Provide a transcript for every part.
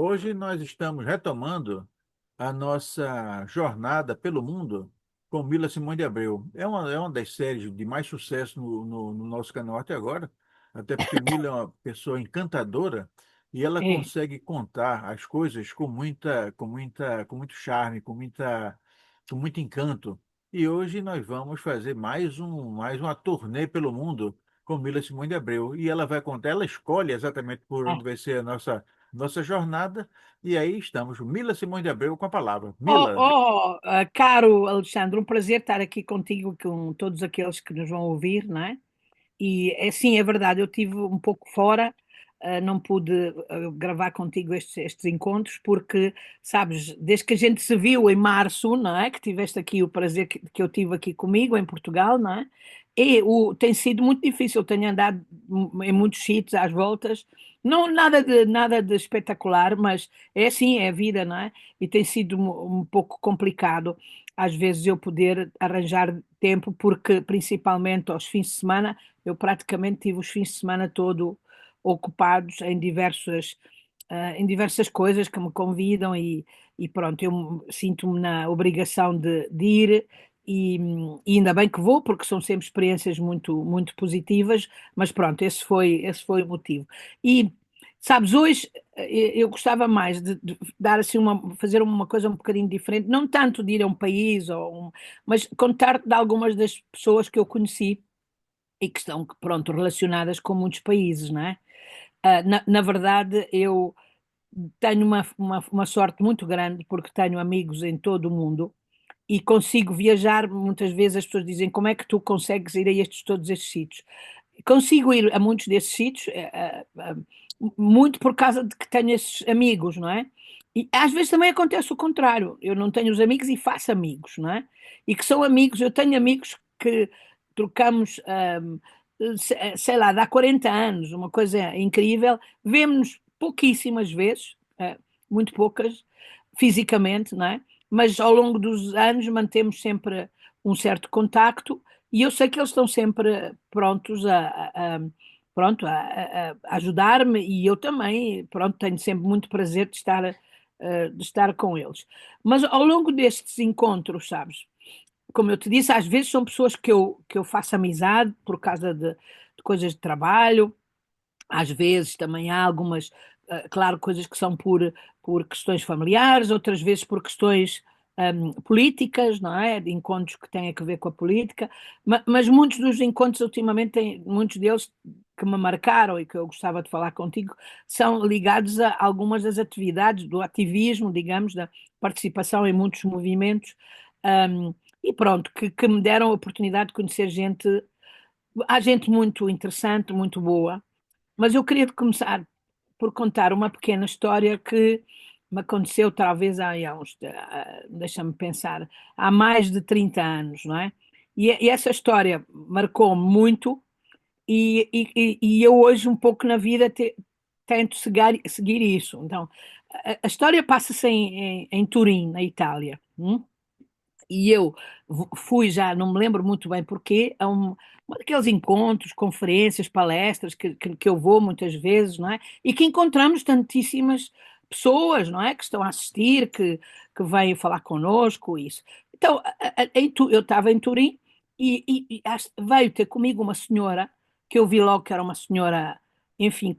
Hoje nós estamos retomando a nossa jornada pelo mundo com Mila Simões de Abreu. É uma das séries de mais sucesso no nosso canal até agora, até porque Mila é uma pessoa encantadora e ela É. consegue contar as coisas com muito charme, com muito encanto. E hoje nós vamos fazer mais uma turnê pelo mundo com Mila Simões de Abreu. E ela vai contar, ela escolhe exatamente por Ah. onde vai ser a nossa jornada. E aí estamos, Mila Simões de Abreu com a palavra. Oh, Mila, oh, caro Alexandre, um prazer estar aqui contigo, com todos aqueles que nos vão ouvir, não é? E é sim, é verdade, eu estive um pouco fora, não pude gravar contigo estes encontros, porque, sabes, desde que a gente se viu em março, não é? Que tiveste aqui o prazer que eu tive aqui comigo em Portugal, não é? Tem sido muito difícil, tenho andado em muitos sítios às voltas, não nada de espetacular, mas é assim, é a vida, não é? E tem sido um pouco complicado às vezes eu poder arranjar tempo, porque principalmente aos fins de semana eu praticamente tive os fins de semana todo ocupados em diversas coisas que me convidam e pronto, eu sinto-me na obrigação de ir e, e ainda bem que vou, porque são sempre experiências muito positivas, mas pronto, esse foi o motivo. E, sabes, hoje eu gostava mais de dar assim fazer uma coisa um bocadinho diferente, não tanto de ir a um país, mas contar de algumas das pessoas que eu conheci e que estão, pronto, relacionadas com muitos países, não é? Na verdade, eu tenho uma sorte muito grande porque tenho amigos em todo o mundo e consigo viajar. Muitas vezes as pessoas dizem: como é que tu consegues ir a todos estes sítios? Consigo ir a muitos desses sítios, muito por causa de que tenho esses amigos, não é? E às vezes também acontece o contrário. Eu não tenho os amigos e faço amigos, não é? E que são amigos, eu tenho amigos que trocamos, sei lá, dá 40 anos, uma coisa incrível. Vemo-nos pouquíssimas vezes, muito poucas, fisicamente, não é? Mas ao longo dos anos mantemos sempre um certo contacto e eu sei que eles estão sempre prontos pronto, a ajudar-me e eu também, pronto, tenho sempre muito prazer de estar com eles. Mas ao longo destes encontros, sabes, como eu te disse, às vezes são pessoas que eu faço amizade por causa de coisas de trabalho, às vezes também há algumas, claro, coisas que são por questões familiares, outras vezes por questões políticas, não é? De encontros que têm a ver com a política, mas muitos dos encontros ultimamente, muitos deles que me marcaram e que eu gostava de falar contigo, são ligados a algumas das atividades do ativismo, digamos, da participação em muitos movimentos, e pronto, que me deram a oportunidade de conhecer gente, há gente muito interessante, muito boa, mas eu queria começar por contar uma pequena história que me aconteceu talvez deixa-me pensar, há mais de 30 anos, não é? E essa história marcou-me muito e eu hoje um pouco na vida tento seguir isso. Então, a história passa-se em Turim, na Itália. E eu fui já, não me lembro muito bem porquê, um daqueles encontros, conferências, palestras que eu vou muitas vezes, não é? E que encontramos tantíssimas pessoas, não é? Que estão a assistir, que vêm falar connosco, isso. Então, eu estava em Turim e veio ter comigo uma senhora, que eu vi logo que era uma senhora, enfim,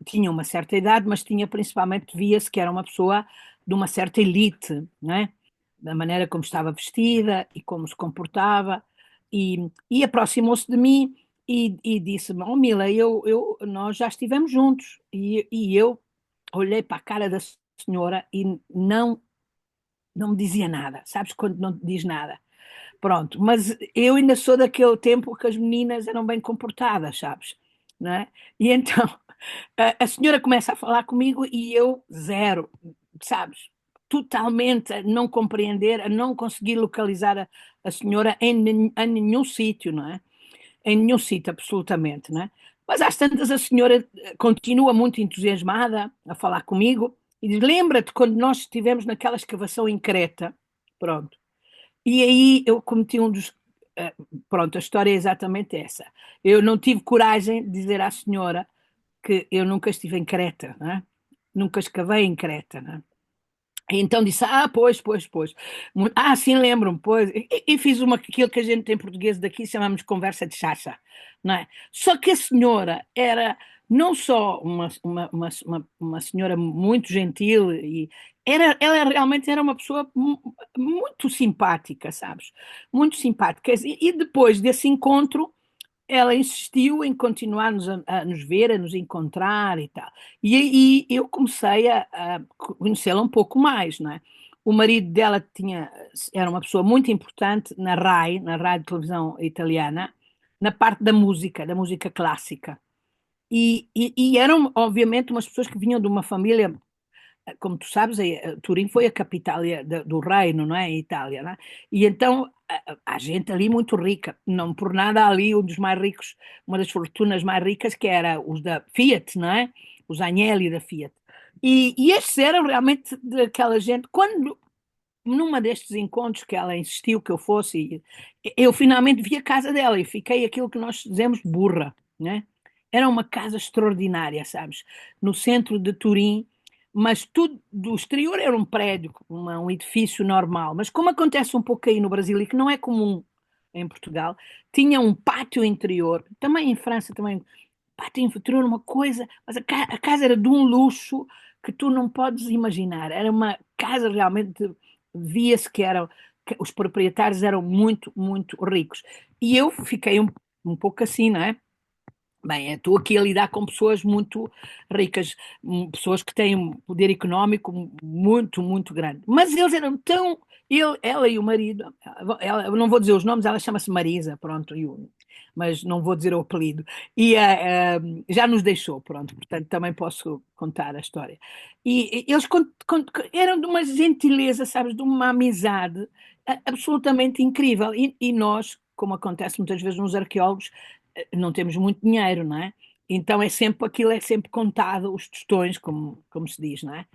tinha uma certa idade, mas tinha principalmente, via-se que era uma pessoa de uma certa elite, não é? Da maneira como estava vestida e como se comportava, e aproximou-se de mim e disse-me: Oh Mila, nós já estivemos juntos. E eu olhei para a cara da senhora e não me dizia nada, sabes quando não te diz nada? Pronto, mas eu ainda sou daquele tempo que as meninas eram bem comportadas, sabes? Não é? E então a senhora começa a falar comigo e eu zero, sabes? Totalmente a não compreender, a não conseguir localizar a senhora em nenhum sítio, não é? Em nenhum sítio, absolutamente, não é? Mas às tantas a senhora continua muito entusiasmada a falar comigo e diz: Lembra-te quando nós estivemos naquela escavação em Creta? Pronto. E aí eu cometi um dos. eh, Pronto, a história é exatamente essa. Eu não tive coragem de dizer à senhora que eu nunca estive em Creta, não é? nunca escavei em Creta, né? E então disse, pois. Sim, lembro-me, pois. E fiz aquilo que a gente em português daqui chamamos de conversa de chacha, não é? Só que a senhora era não só uma senhora muito gentil, ela realmente era uma pessoa muito simpática, sabes? Muito simpática. E depois desse encontro, ela insistiu em continuar a nos ver, a nos encontrar e tal. E eu comecei a conhecê-la um pouco mais, não é? O marido dela era uma pessoa muito importante na RAI, na Rádio Televisão Italiana, na parte da música clássica. E eram, obviamente, umas pessoas que vinham de uma família, como tu sabes, Turim foi a capital do reino, não é? Em Itália, não é? E então há gente ali muito rica, não por nada há ali um dos mais ricos, uma das fortunas mais ricas, que era os da Fiat, não é? Os Agnelli da Fiat. E estes eram realmente daquela gente. Quando, numa destes encontros que ela insistiu que eu fosse, eu finalmente vi a casa dela e fiquei aquilo que nós dizemos burra, né? Era uma casa extraordinária, sabes? No centro de Turim, mas tudo do exterior era um prédio, um edifício normal. Mas como acontece um pouco aí no Brasil e que não é comum em Portugal, tinha um pátio interior, também em França, também pátio interior, uma coisa, mas a casa era de um luxo que tu não podes imaginar. Era uma casa realmente, via-se que os proprietários eram muito, muito ricos. E eu fiquei um pouco assim, não é? Bem, estou aqui a lidar com pessoas muito ricas, pessoas que têm um poder económico muito, muito grande. Mas eles eram tão. Ela e o marido, eu não vou dizer os nomes, ela chama-se Marisa, pronto, mas não vou dizer o apelido. E já nos deixou, pronto, portanto também posso contar a história. E eles eram de uma gentileza, sabes, de uma amizade absolutamente incrível. E nós, como acontece muitas vezes nos arqueólogos, não temos muito dinheiro, não é? Então é sempre contado, os tostões, como se diz, não é?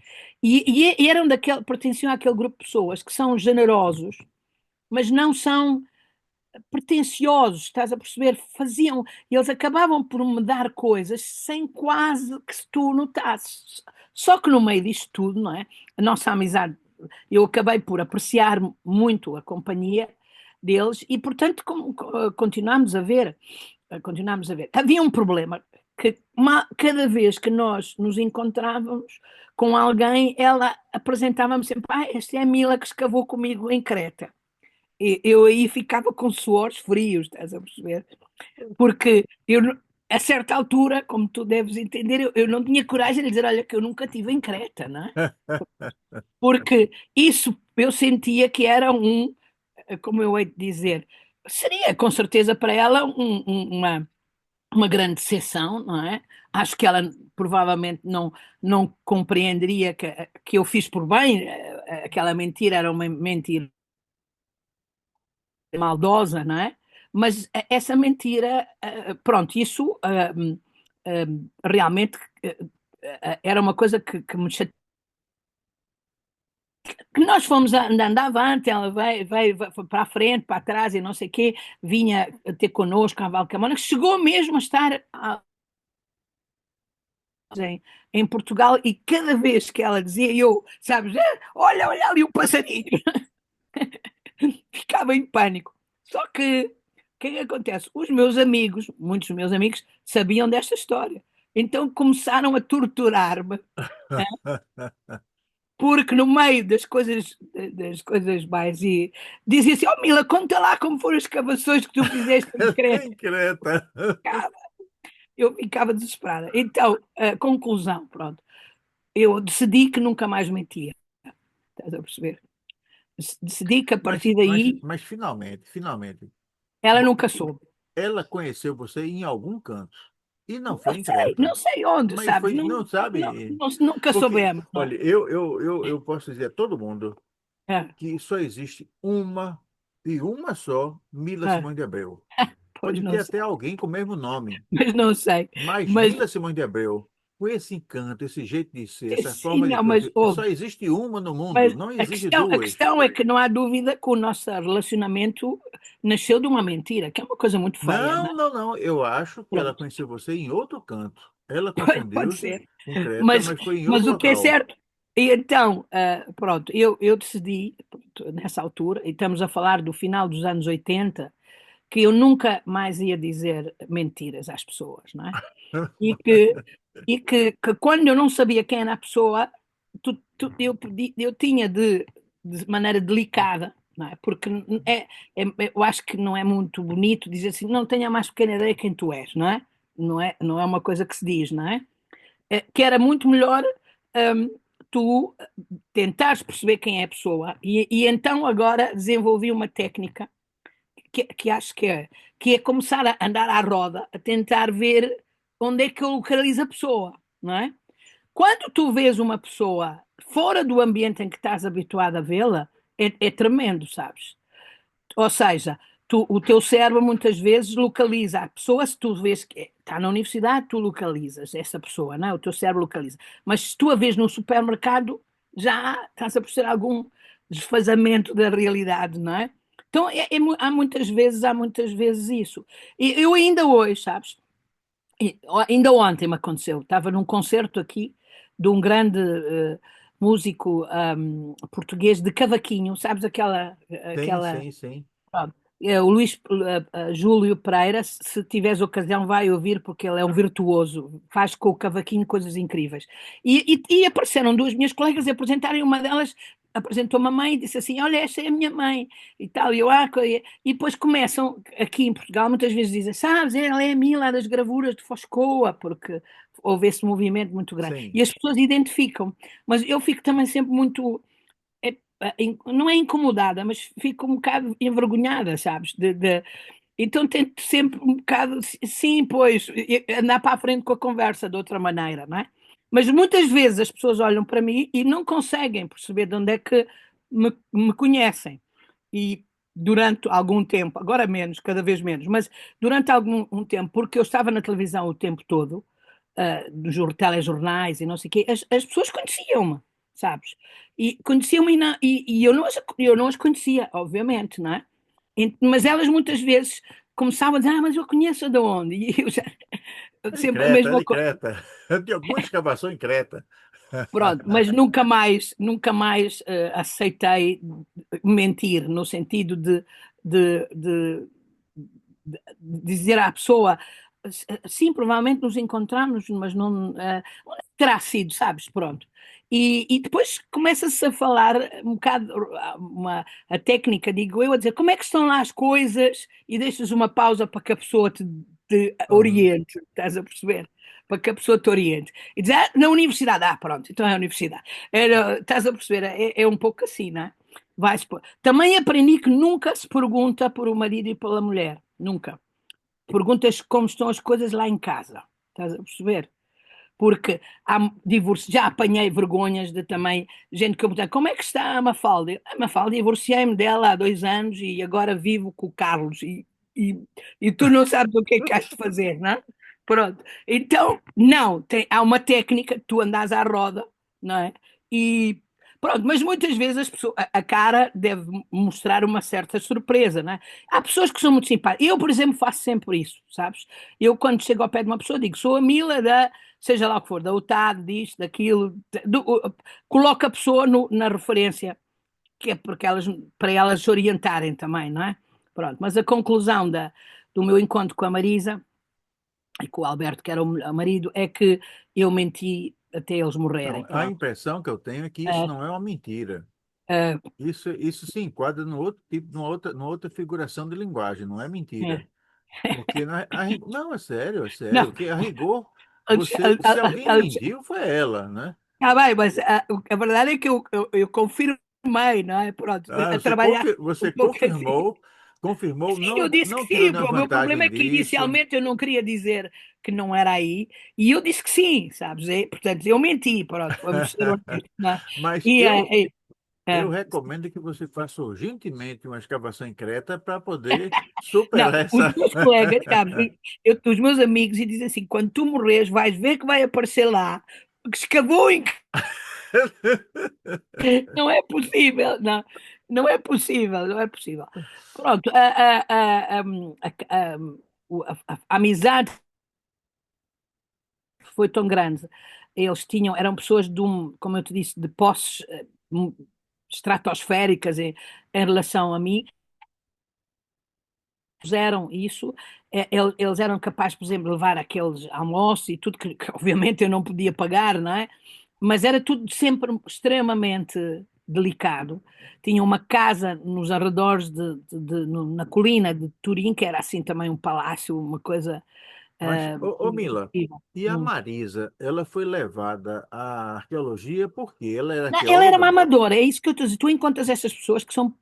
E eram pertenciam àquele grupo de pessoas que são generosos, mas não são pretenciosos, estás a perceber? Eles acabavam por me dar coisas sem quase que se tu notasses. Só que no meio disto tudo, não é? A nossa amizade, eu acabei por apreciar muito a companhia deles e, portanto, continuámos a ver. Continuámos a ver. Havia um problema que cada vez que nós nos encontrávamos com alguém, ela apresentava-me sempre: esta é a Mila que escavou comigo em Creta. E eu aí ficava com suores frios, estás a perceber? Porque a certa altura, como tu deves entender, eu não tinha coragem de dizer: olha, que eu nunca estive em Creta, não é? Porque isso eu sentia que era como eu hei de dizer, seria com certeza para ela uma grande decepção, não é? Acho que ela provavelmente não compreenderia que eu fiz por bem, aquela mentira era uma mentira maldosa, não é? Mas essa mentira, pronto, isso realmente era uma coisa que me chateava. Que nós fomos andando avante, ela foi para a frente, para trás e não sei o quê, vinha ter connosco a Valcamona, que chegou mesmo a estar em Portugal e cada vez que ela dizia, eu, sabes, olha ali o passarinho, ficava em pânico. Só que, o que é que acontece? Os meus amigos, muitos dos meus amigos, sabiam desta história. Então começaram a torturar-me, porque no meio das coisas mais, e dizia assim: oh Mila, conta lá como foram as escavações que tu fizeste em Creta. Em Creta. Eu ficava desesperada. Então, a conclusão, pronto, eu decidi que nunca mais mentia. Estás a perceber? Decidi que a Mas, partir mas, daí mas finalmente, ela vo- nunca soube. ela conheceu você em algum canto. E não Não foi em sei, Creta. não sei onde, Mas sabes? foi, não sabe? Nunca Porque, soubemos, não. olha, eu posso dizer a todo mundo É, que só existe uma e uma só Mila é, Simões de Abreu. pois Pode ter não até sei, alguém com o mesmo nome, mas não sei. mas Mas Mila Simões de Abreu, com esse encanto, esse jeito de ser, essa sim, forma de não, mas coisa, só houve. existe uma no mundo, Mas não a existe questão, a duas. questão é que não há dúvida que o nosso relacionamento nasceu de uma mentira, que é uma coisa muito feia, não é? Não. Eu acho que ela Pronto. conheceu você em outro canto. Ela Pode confundiu-se ser. com Creta, Mas, mas foi em mas outro o que é local. certo, e então, pronto, eu decidi, pronto, nessa altura, e estamos a falar do final dos anos 80, que eu nunca mais ia dizer mentiras às pessoas, não é? E que, que quando eu não sabia quem era a pessoa, eu tinha de maneira delicada, não é? Porque eu acho que não é muito bonito dizer assim, não tenho a mais pequena ideia quem tu és, não é? Não é uma coisa que se diz, não é? Que era muito melhor hum, tu tentares perceber quem é a pessoa e então agora desenvolvi uma técnica que acho que é começar a andar à roda, a tentar ver onde é que eu localizo a pessoa, não é? Quando tu vês uma pessoa fora do ambiente em que estás habituado a vê-la, é tremendo, sabes? Ou seja, o teu cérebro muitas vezes localiza a pessoa, se tu vês que está na universidade, tu localizas essa pessoa, não é? O teu cérebro localiza. Mas se tu a vês no supermercado, já estás a perceber algum desfazamento da realidade, não é? Então, há muitas vezes isso. E eu ainda hoje, sabes? Ainda ontem me aconteceu, estava num concerto aqui de um grande músico português de cavaquinho, sabes Sim, aquela sim, sim. Pronto. O Luís Júlio Pereira, se tiveres ocasião, vai ouvir, porque ele é um virtuoso, faz com o cavaquinho coisas incríveis. E apareceram duas minhas colegas e apresentaram, e uma delas apresentou uma mãe e disse assim: Olha, esta é a minha mãe e tal. E depois começam, aqui em Portugal, muitas vezes dizem: Sabes, ela é a Mila das gravuras de Foscoa, porque houve esse movimento muito grande. Sim. E as pessoas identificam, mas eu fico também sempre muito não é incomodada, mas fico um bocado envergonhada, sabes? Então tento sempre um bocado, sim, pois, andar para a frente com a conversa de outra maneira, não é? Mas muitas vezes as pessoas olham para mim e não conseguem perceber de onde é que me conhecem. E durante algum tempo, agora menos, cada vez menos, mas durante algum um tempo, porque eu estava na televisão o tempo todo, nos telejornais e não sei o quê, as pessoas conheciam-me, sabes? E conheciam-me e eu não as conhecia, obviamente, não é? Mas elas muitas vezes começavam a dizer, mas eu conheço de onde? E eu já, É de sempre a Creta, é mesma de coisa. Creta. De alguma escavação em Creta. Pronto, mas nunca mais aceitei mentir, no sentido de, de- de dizer à pessoa, sim, provavelmente nos encontramos, mas não terá sido, sabes? Pronto. E depois começa-se a falar um bocado, a técnica, digo eu, a dizer como é que estão lá as coisas e deixas uma pausa para que a pessoa te Uhum. oriente, estás a perceber? Para que a pessoa te oriente. E diz, na universidade, pronto, então é a universidade. Estás a perceber? É um pouco assim, não é? Também aprendi que nunca se pergunta por o marido e pela mulher. Nunca. Perguntas como estão as coisas lá em casa. Estás a perceber? Porque há divórcio, já apanhei vergonhas de também gente que eu perguntei, como é que está a Mafalda? A Mafalda, divorciei-me dela há 2 anos e agora vivo com o Carlos e, e tu não sabes o que é que has de fazer, não é? Pronto. Então, não, há uma técnica, tu andas à roda, não é? E pronto, mas muitas vezes a cara deve mostrar uma certa surpresa, não é? Há pessoas que são muito simpáticas. Eu, por exemplo, faço sempre isso, sabes? Eu, quando chego ao pé de uma pessoa, digo, sou a Mila da seja lá o que for, da UTAD, disto, daquilo, coloca a pessoa na referência, que é porque para elas se orientarem também, não é? Pronto, mas a conclusão do meu encontro com a Marisa e com o Alberto, que era o marido, é que eu menti até eles morrerem, Não, a pronto. impressão que eu tenho é que isso Uh, não é uma mentira. uh, Isso se enquadra no outro tipo, numa outra figuração de linguagem, não é mentira. é. Porque não, é sério, Não, que a rigor, se alguém mentiu, foi ela, né? está bem, mas a verdade é que eu confirmei, não é? Pronto, Ah, a trabalhar um você pouco assim. confirmou, Sim, eu não, disse que não sim. tirou nenhuma O meu problema vantagem é que disso. inicialmente eu não queria dizer que não era aí e eu disse que sim, sabes? Portanto, eu menti, pronto, vamos ser honestos, não é? Mas E, eu é. recomendo que você faça urgentemente uma escavação em Creta para poder Não, superar os essa. meus colegas, sabes? Os meus amigos, e dizem assim: quando tu morres, vais ver que vai aparecer lá que escavou em. Não é possível, não, não é possível, não é possível. Pronto, a amizade foi tão grande. Eram pessoas como eu te disse, de posses estratosféricas em relação a mim, fizeram isso, eles eram capazes, por exemplo, de levar aqueles almoços e tudo que obviamente eu não podia pagar, não é? Mas era tudo sempre extremamente delicado. Tinha uma casa nos arredores na colina de Turim, que era assim também um palácio, uma coisa Mas, ô Mila, incrível. e a Marisa, ela foi levada à arqueologia porque ela era Não, ela era uma arqueóloga? amadora, é isso que eu estou a dizer. Tu encontras essas pessoas que são,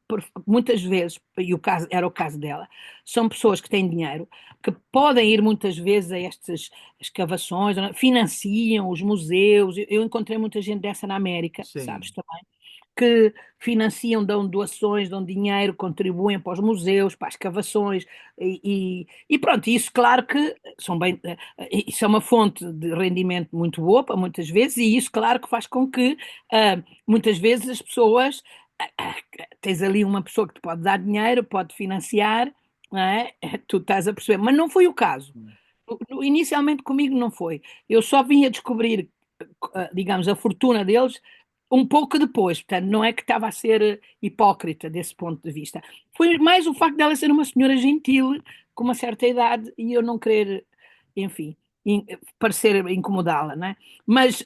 muitas vezes, e era o caso dela, são pessoas que têm dinheiro, que podem ir muitas vezes a estas escavações, financiam os museus. Eu encontrei muita gente dessa na América, sabes Sim. também, que financiam, dão doações, dão dinheiro, contribuem para os museus, para as escavações, e pronto, isso claro que são bem, isso é uma fonte de rendimento muito boa para muitas vezes, e isso claro que faz com que muitas vezes as pessoas, tens ali uma pessoa que te pode dar dinheiro, pode financiar, não é? Tu estás a perceber, mas não foi o caso. Inicialmente comigo não foi. Eu só vim a descobrir, digamos, a fortuna deles um pouco depois, portanto, não é que estava a ser hipócrita desse ponto de vista. Foi mais o facto dela ser uma senhora gentil, com uma certa idade, e eu não querer, enfim, parecer incomodá-la, não é? Mas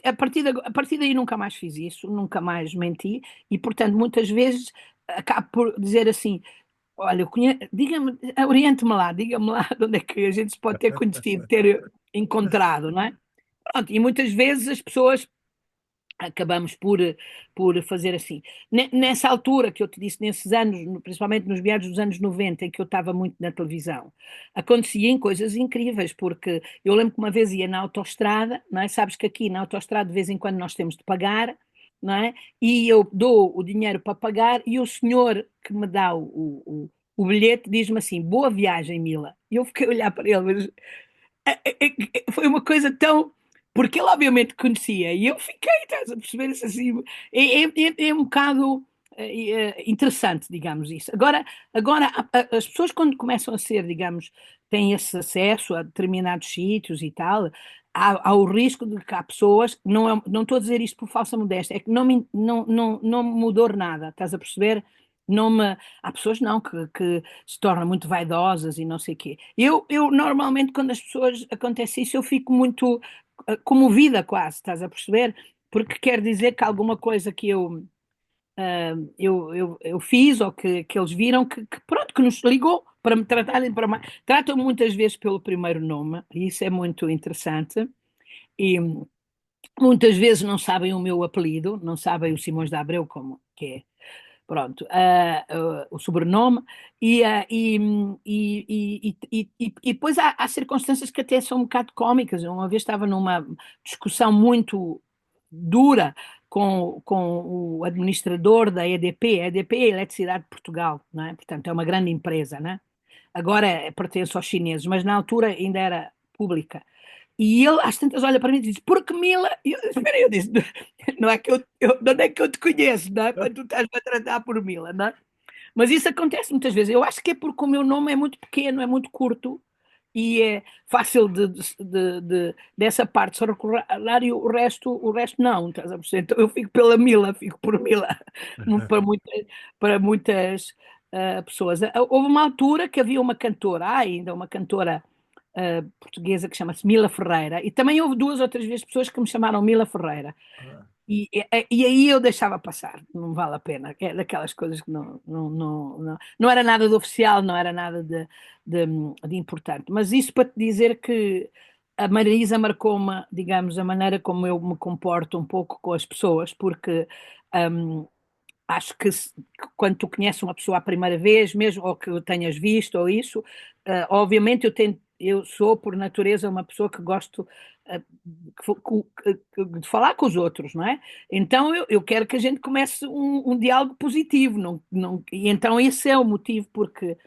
a partir daí nunca mais fiz isso, nunca mais menti, e portanto, muitas vezes acabo por dizer assim: olha, diga-me, oriente-me lá, diga-me lá de onde é que a gente se pode ter conhecido, ter encontrado, não é? Pronto, e muitas vezes as pessoas acabamos por fazer assim. Nessa altura que eu te disse, nesses anos, principalmente nos meados dos anos 90, em que eu estava muito na televisão, aconteciam coisas incríveis, porque eu lembro que uma vez ia na autoestrada, não é? Sabes que aqui na autoestrada de vez em quando nós temos de pagar, não é? E eu dou o dinheiro para pagar e o senhor que me dá o bilhete diz-me assim, boa viagem, Mila. E eu fiquei a olhar para ele, mas foi uma coisa tão. Porque ele obviamente conhecia e eu fiquei, estás a perceber isso assim? É um bocado interessante, digamos isso. Agora as pessoas quando começam a ser, digamos, têm esse acesso a determinados sítios e tal, há o risco de que há pessoas, não estou a dizer isto por falsa modéstia, é que não me mudou nada, estás a perceber? Não me, há pessoas não que se tornam muito vaidosas e não sei o quê. Eu normalmente, quando as pessoas acontece isso, eu fico muito comovida quase, estás a perceber? Porque quer dizer que alguma coisa que eu fiz ou que eles viram pronto, que nos ligou para me tratarem para mais. Tratam-me muitas vezes pelo primeiro nome, e isso é muito interessante. E muitas vezes não sabem o meu apelido, não sabem o Simões de Abreu, como que é. Pronto, o sobrenome, e depois há circunstâncias que até são um bocado cómicas. Eu uma vez estava numa discussão muito dura com o administrador da EDP. A EDP é a Eletricidade de Portugal, não é? Portanto, é uma grande empresa, não é? Agora pertence aos chineses, mas na altura ainda era pública. E ele às tantas olha para mim e diz, porque Mila? Espera, eu disse, não é que de onde é que eu te conheço, não é? Para tu estás a tratar por Mila, não é? Mas isso acontece muitas vezes. Eu acho que é porque o meu nome é muito pequeno, é muito curto e é fácil dessa parte só recordar e o resto não, estás a perceber? Então eu fico pela Mila, fico por Mila, para muitas, para muitas pessoas. Houve uma altura que havia uma cantora, há ainda uma cantora portuguesa que chama-se Mila Ferreira, e também houve duas ou três vezes pessoas que me chamaram Mila Ferreira. E aí eu deixava passar, não vale a pena, é daquelas coisas que não era nada de oficial, não era nada de importante. Mas isso para te dizer que a Marisa marcou-me, digamos, a maneira como eu me comporto um pouco com as pessoas, porque hum, acho que quando tu conheces uma pessoa a primeira vez, mesmo ou que o tenhas visto ou isso, obviamente eu sou por natureza uma pessoa que gosto de falar com os outros, não é? Então eu quero que a gente comece um diálogo positivo, e então esse é o motivo porque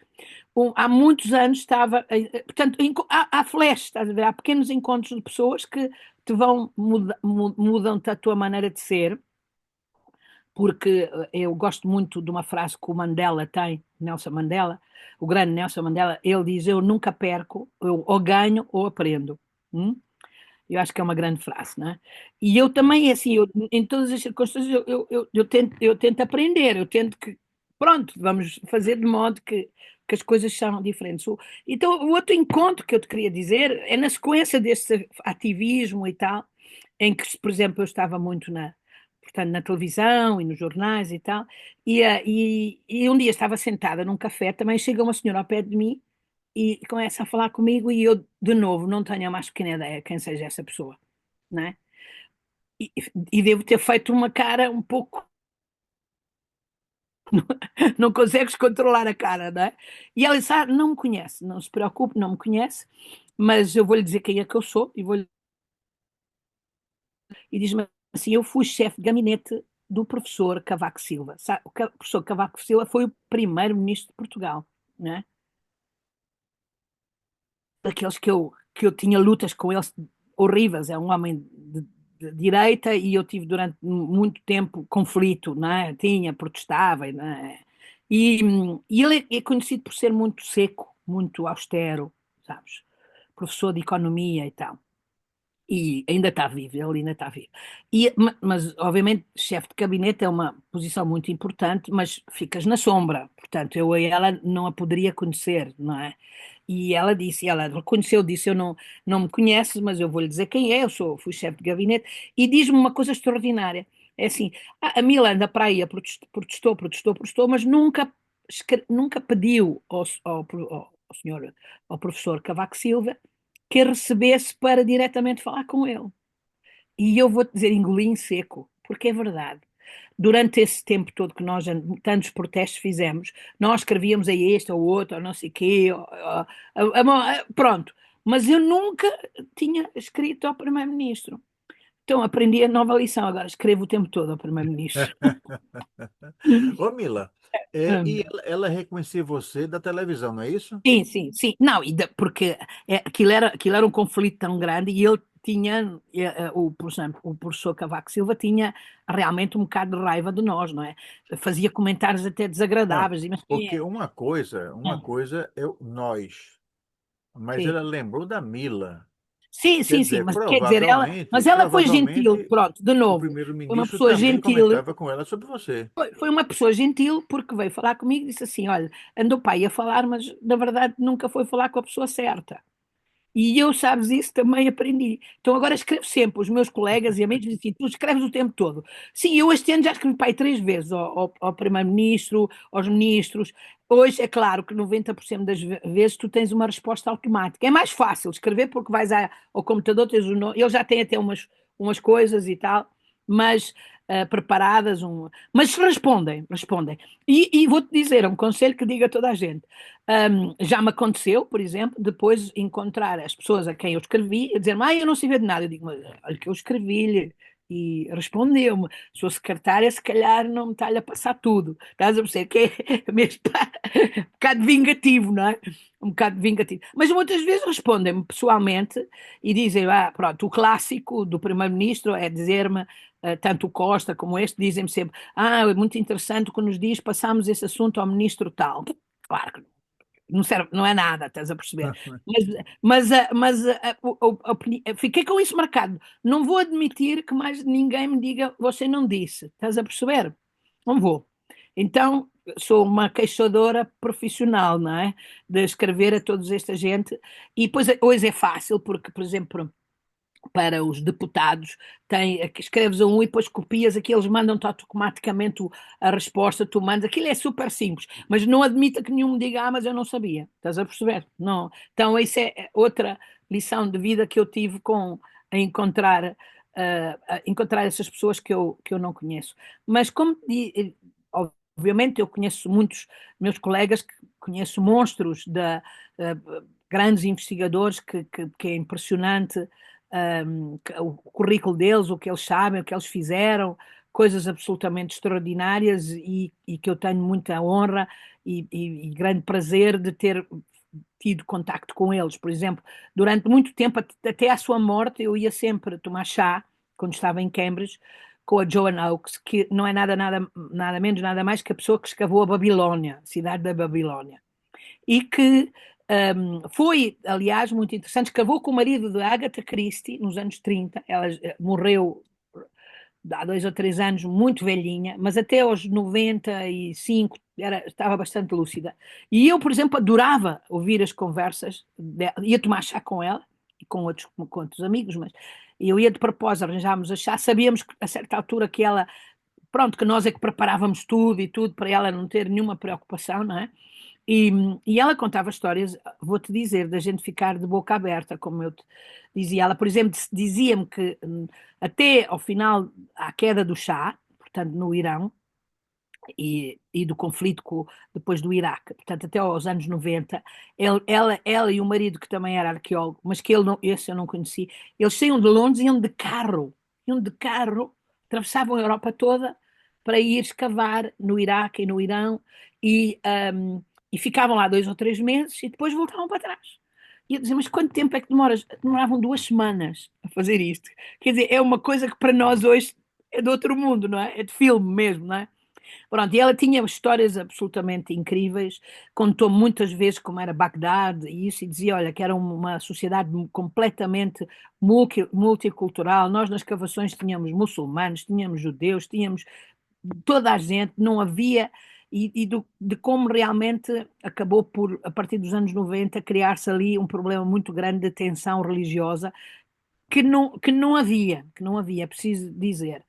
há muitos anos estava, portanto, há flashes, estás a ver? Há pequenos encontros de pessoas que te mudam-te a tua maneira de ser, porque eu gosto muito de uma frase que o Mandela tem, Nelson Mandela, o grande Nelson Mandela, ele diz: eu nunca perco, eu ou ganho ou aprendo. Hum? Eu acho que é uma grande frase, não é? E eu também, assim, em todas as circunstâncias, eu tento aprender, eu tento que, pronto, vamos fazer de modo que as coisas são diferentes. Então, o outro encontro que eu te queria dizer é na sequência desse ativismo e tal, em que, por exemplo, eu estava muito portanto, na televisão e nos jornais e tal, e um dia estava sentada num café, também chega uma senhora ao pé de mim e começa a falar comigo e eu, de novo, não tenho a mais pequena ideia quem seja essa pessoa, né? E, e devo ter feito uma cara um pouco, não consegues controlar a cara, né? E ela disse, não me conhece, não se preocupe, não me conhece, mas eu vou-lhe dizer quem é que eu sou e diz-me assim, eu fui chefe de gabinete do professor Cavaco Silva. Sabe, o professor Cavaco Silva foi o primeiro-ministro de Portugal, né? Daqueles que eu tinha lutas com eles horríveis, é um homem de direita e eu tive durante muito tempo conflito, não é? Tinha, protestava, não é? E ele é conhecido por ser muito seco, muito austero, sabes? Professor de economia e tal. E ainda está vivo, ele ainda está vivo. Mas, obviamente, chefe de gabinete é uma posição muito importante, mas ficas na sombra. Portanto, eu a ela não a poderia conhecer, não é? E ela disse, ela reconheceu, disse, eu não me conheces, mas eu vou-lhe dizer quem é, fui chefe de gabinete, e diz-me uma coisa extraordinária. É assim, a Mila anda para aí, protestou, mas nunca pediu ao senhor, ao professor Cavaco Silva, que a recebesse para diretamente falar com ele. E eu vou-te dizer, engoli em seco, porque é verdade. Durante esse tempo todo que nós tantos protestos fizemos, nós escrevíamos a este ou outro, ou não sei o quê, pronto. Mas eu nunca tinha escrito ao Primeiro-Ministro. Então aprendi a nova lição, agora escrevo o tempo todo ao Primeiro-Ministro. Ô, Mila, e ela reconhecia você da televisão, não é isso? Sim, sim, sim. Não, porque aquilo era um conflito tão grande e ele tinha, por exemplo, o professor Cavaco Silva tinha realmente um bocado de raiva de nós, não é? Fazia comentários até Não, desagradáveis. Mas, porque uma coisa é o nós, mas sim. ela lembrou da Mila. Sim, Quer sim, sim, dizer, mas quer dizer, mas provavelmente, ela foi gentil, provavelmente pronto, de o novo. Foi uma primeiro-ministro pessoa também gentil. comentava com ela sobre você. Foi uma pessoa gentil porque veio falar comigo e disse assim: Olha, andou pai a falar, mas na verdade nunca foi falar com a pessoa certa. E eu, sabes, isso também aprendi. Então agora escrevo sempre, os meus colegas e amigos dizem assim, tu escreves o tempo todo. Sim, eu este ano já escrevi pai 3 vezes ao primeiro-ministro, aos ministros. Hoje, é claro que 90% das vezes tu tens uma resposta automática. É mais fácil escrever porque vais ao computador, tens o nome, ele já tem até umas coisas e tal, mas preparadas, mas respondem. E vou-te dizer, é um conselho que digo a toda a gente. Já me aconteceu, por exemplo, depois encontrar as pessoas a quem eu escrevi e dizer-me, eu não sei de nada. Eu digo, mas olha que eu escrevi-lhe e respondeu-me. Sua secretária, se calhar, não me está-lhe a passar tudo. Estás a perceber que é mesmo um bocado vingativo, não é? Um bocado vingativo. Mas muitas vezes respondem-me pessoalmente e dizem, pronto, o clássico do primeiro-ministro é dizer-me, tanto o Costa como este, dizem-me sempre, é muito interessante o que nos diz, passamos esse assunto ao ministro tal. Claro que não serve, não é nada, estás a perceber? Fiquei com isso marcado. Não vou admitir que mais ninguém me diga, você não disse, estás a perceber? Não vou. Então, sou uma queixadora profissional, não é? De escrever a toda esta gente. E depois, hoje é fácil, porque, por exemplo, para os deputados, escreves a um e depois copias, aqui eles mandam-te automaticamente a resposta, tu mandas, aquilo é super simples, mas não admita que nenhum me diga, mas eu não sabia, estás a perceber? Não. Então, isso é outra lição de vida que eu tive a encontrar essas pessoas que eu não conheço. Mas obviamente eu conheço muitos meus colegas, que conheço monstros grandes investigadores que é impressionante o currículo deles, o que eles sabem, o que eles fizeram, coisas absolutamente extraordinárias e que eu tenho muita honra e grande prazer de ter tido contacto com eles. Por exemplo, durante muito tempo, até à sua morte, eu ia sempre tomar chá, quando estava em Cambridge, com a Joan Oakes, que não é nada menos, nada mais que a pessoa que escavou a Babilónia, a cidade da Babilónia. E que Foi, aliás, muito interessante. Escavou com o marido de Agatha Christie nos anos 30. Ela morreu há 2 ou 3 anos, muito velhinha, mas até aos 95 estava bastante lúcida. E eu, por exemplo, adorava ouvir as conversas dela, ia tomar chá com ela e com outros amigos, mas eu ia de propósito, arranjámos a chá, sabíamos a certa altura que ela, pronto, que nós é que preparávamos tudo e tudo para ela não ter nenhuma preocupação, não é? E, e ela contava histórias, vou-te dizer, da gente ficar de boca aberta, como eu te dizia. Ela, por exemplo, dizia-me que até ao final, à queda do Shah, portanto, no Irão, e do conflito depois do Iraque, portanto, até aos anos 90, ela e o marido, que também era arqueólogo, mas que ele não, esse eu não conheci, eles saíam de Londres e iam de carro, atravessavam a Europa toda para ir escavar no Iraque e no Irão e, um, e ficavam lá 2 ou 3 meses e depois voltavam para trás. E eu dizia, mas quanto tempo é que demoras? Demoravam 2 semanas a fazer isto. Quer dizer, é uma coisa que para nós hoje é de outro mundo, não é? É de filme mesmo, não é? Pronto, e ela tinha histórias absolutamente incríveis, contou muitas vezes como era Bagdade e isso, e dizia, olha, que era uma sociedade completamente multicultural. Nós nas escavações tínhamos muçulmanos, tínhamos judeus, tínhamos toda a gente, não havia, de como realmente acabou por, a partir dos anos 90, criar-se ali um problema muito grande de tensão religiosa que não havia, é preciso dizer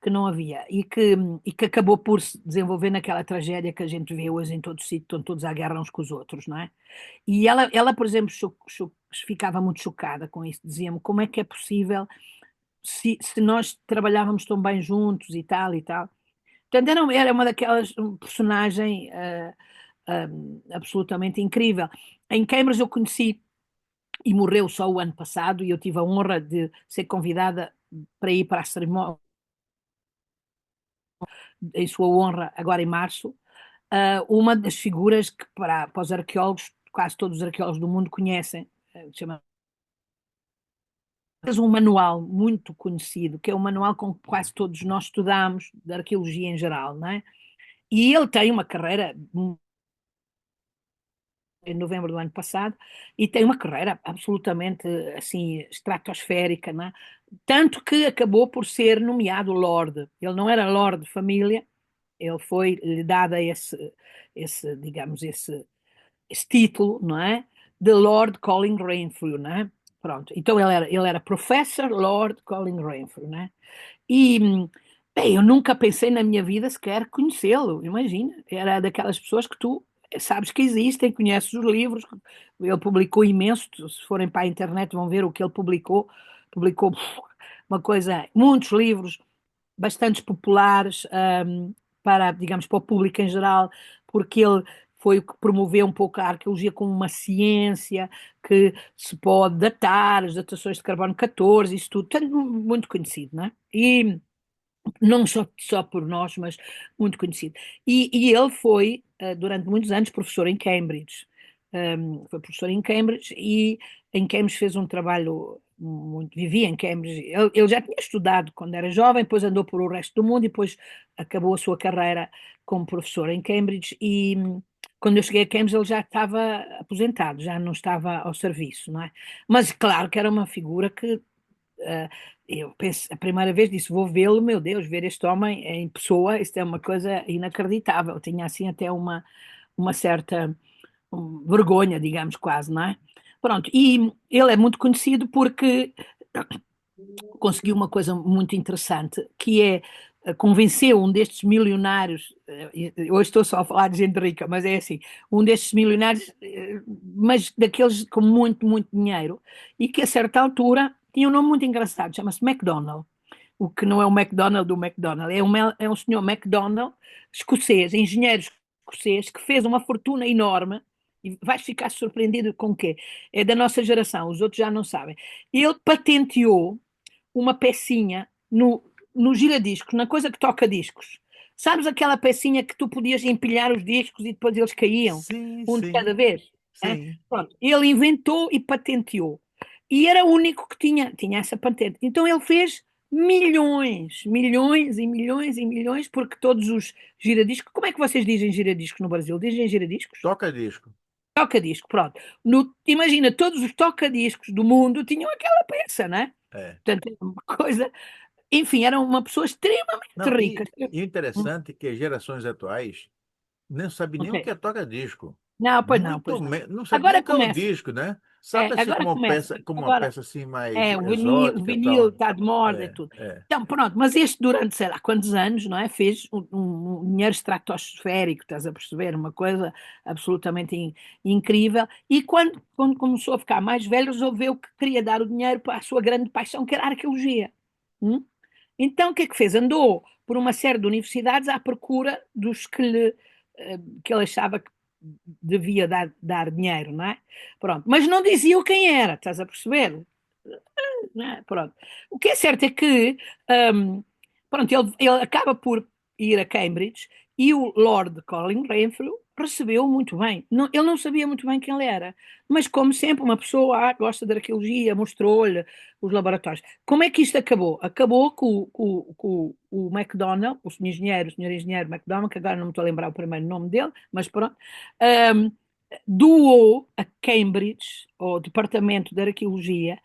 que não havia, e que acabou por se desenvolver naquela tragédia que a gente vê hoje em todo sítio, estão todos à guerra uns com os outros, não é? E ela por exemplo, ficava muito chocada com isso, dizia-me como é que é possível se nós trabalhávamos tão bem juntos e tal e tal. Portanto, era uma daquelas personagem absolutamente incrível. Em Cambridge eu conheci e morreu só o ano passado, e eu tive a honra de ser convidada para ir para a cerimónia em sua honra, agora em março, uma das figuras que para os arqueólogos, quase todos os arqueólogos do mundo conhecem, chama um manual muito conhecido, que é um manual com que quase todos nós estudamos, de arqueologia em geral, não é? E ele tem uma carreira em novembro do ano passado, e tem uma carreira absolutamente assim estratosférica, não é? Tanto que acabou por ser nomeado Lord. Ele não era Lord de família, ele foi-lhe dado digamos, esse título, não é? De Lord Colin Renfrew, não é? Pronto, então ele era Professor Lord Colin Renfrew, não é? E, bem, eu nunca pensei na minha vida sequer conhecê-lo, imagina. Era daquelas pessoas que tu sabes que existem, conheces os livros. Ele publicou imenso, se forem para a internet vão ver o que ele publicou. Publicou uma coisa, muitos livros, bastante populares, para, digamos, para o público em geral, porque ele foi o que promoveu um pouco a arqueologia como uma ciência que se pode datar, as datações de carbono 14, isso tudo, tanto muito conhecido, não é? E não só por nós, mas muito conhecido. E ele foi, durante muitos anos, professor em Cambridge. Foi professor em Cambridge e em Cambridge fez um trabalho muito. Vivia em Cambridge. Ele já tinha estudado quando era jovem, depois andou por o resto do mundo e depois acabou a sua carreira como professor em Cambridge. E quando eu cheguei a Cambridge, ele já estava aposentado, já não estava ao serviço, não é? Mas claro que era uma figura que Uh, eu penso, a primeira vez disse, vou vê-lo, meu Deus, ver este homem em pessoa, isto é uma coisa inacreditável. Tinha assim até uma certa vergonha, digamos, quase, não é? Pronto, e ele é muito conhecido porque conseguiu uma coisa muito interessante, que é convenceu um destes milionários, hoje estou só a falar de gente rica, mas é assim, um destes milionários, mas daqueles com muito, muito dinheiro, e que a certa altura tinha um nome muito engraçado, chama-se McDonald, o que não é o McDonald do McDonald, é um senhor McDonald, escocês, engenheiro escocês, que fez uma fortuna enorme, e vais ficar surpreendido com o quê? É da nossa geração, os outros já não sabem. Ele patenteou uma pecinha no giradiscos, na coisa que toca discos. Sabes aquela pecinha que tu podias empilhar os discos e depois eles caíam, Sim, um de cada sim, vez? É? sim. Pronto, ele inventou e patenteou. E era o único que tinha essa patente. Então ele fez milhões, milhões e milhões e milhões, porque todos os giradiscos. Como é que vocês dizem giradiscos no Brasil? Dizem giradiscos? Toca disco. Toca-disco, pronto. Imagina, todos os toca-discos do mundo tinham aquela peça, não é? É. Portanto, era uma coisa. Enfim, era uma pessoa extremamente Não, rica. e o interessante é que gerações atuais não sabem nem Ok. o que é toca-disco. Não, pois não, Muito pois não. menos, não sabe nem Agora o que é um começa. disco, né? Sabe assim Agora começa. como uma Agora peça assim mais é o exótica e vinil tal. está de moda e É, tudo. é. Então, pronto, mas este durante sei lá quantos anos, não é? Fez um dinheiro estratosférico, estás a perceber? Uma coisa absolutamente incrível. E quando começou a ficar mais velho, resolveu que queria dar o dinheiro para a sua grande paixão, que era a arqueologia. Hum? Então, o que é que fez? Andou por uma série de universidades à procura dos que ele achava que devia dar dinheiro, não é? Pronto, mas não dizia quem era, estás a perceber? Não é? Pronto. O que é certo é que pronto, ele acaba por ir a Cambridge e o Lord Colin Renfrew recebeu muito bem. Ele não sabia muito bem quem ele era, mas como sempre, uma pessoa gosta de arqueologia, mostrou-lhe os laboratórios. Como é que isto acabou? Acabou com o MacDonald, o senhor engenheiro MacDonald, que agora não me estou a lembrar o primeiro nome dele, mas pronto, um, doou a Cambridge, ao Departamento de Arqueologia,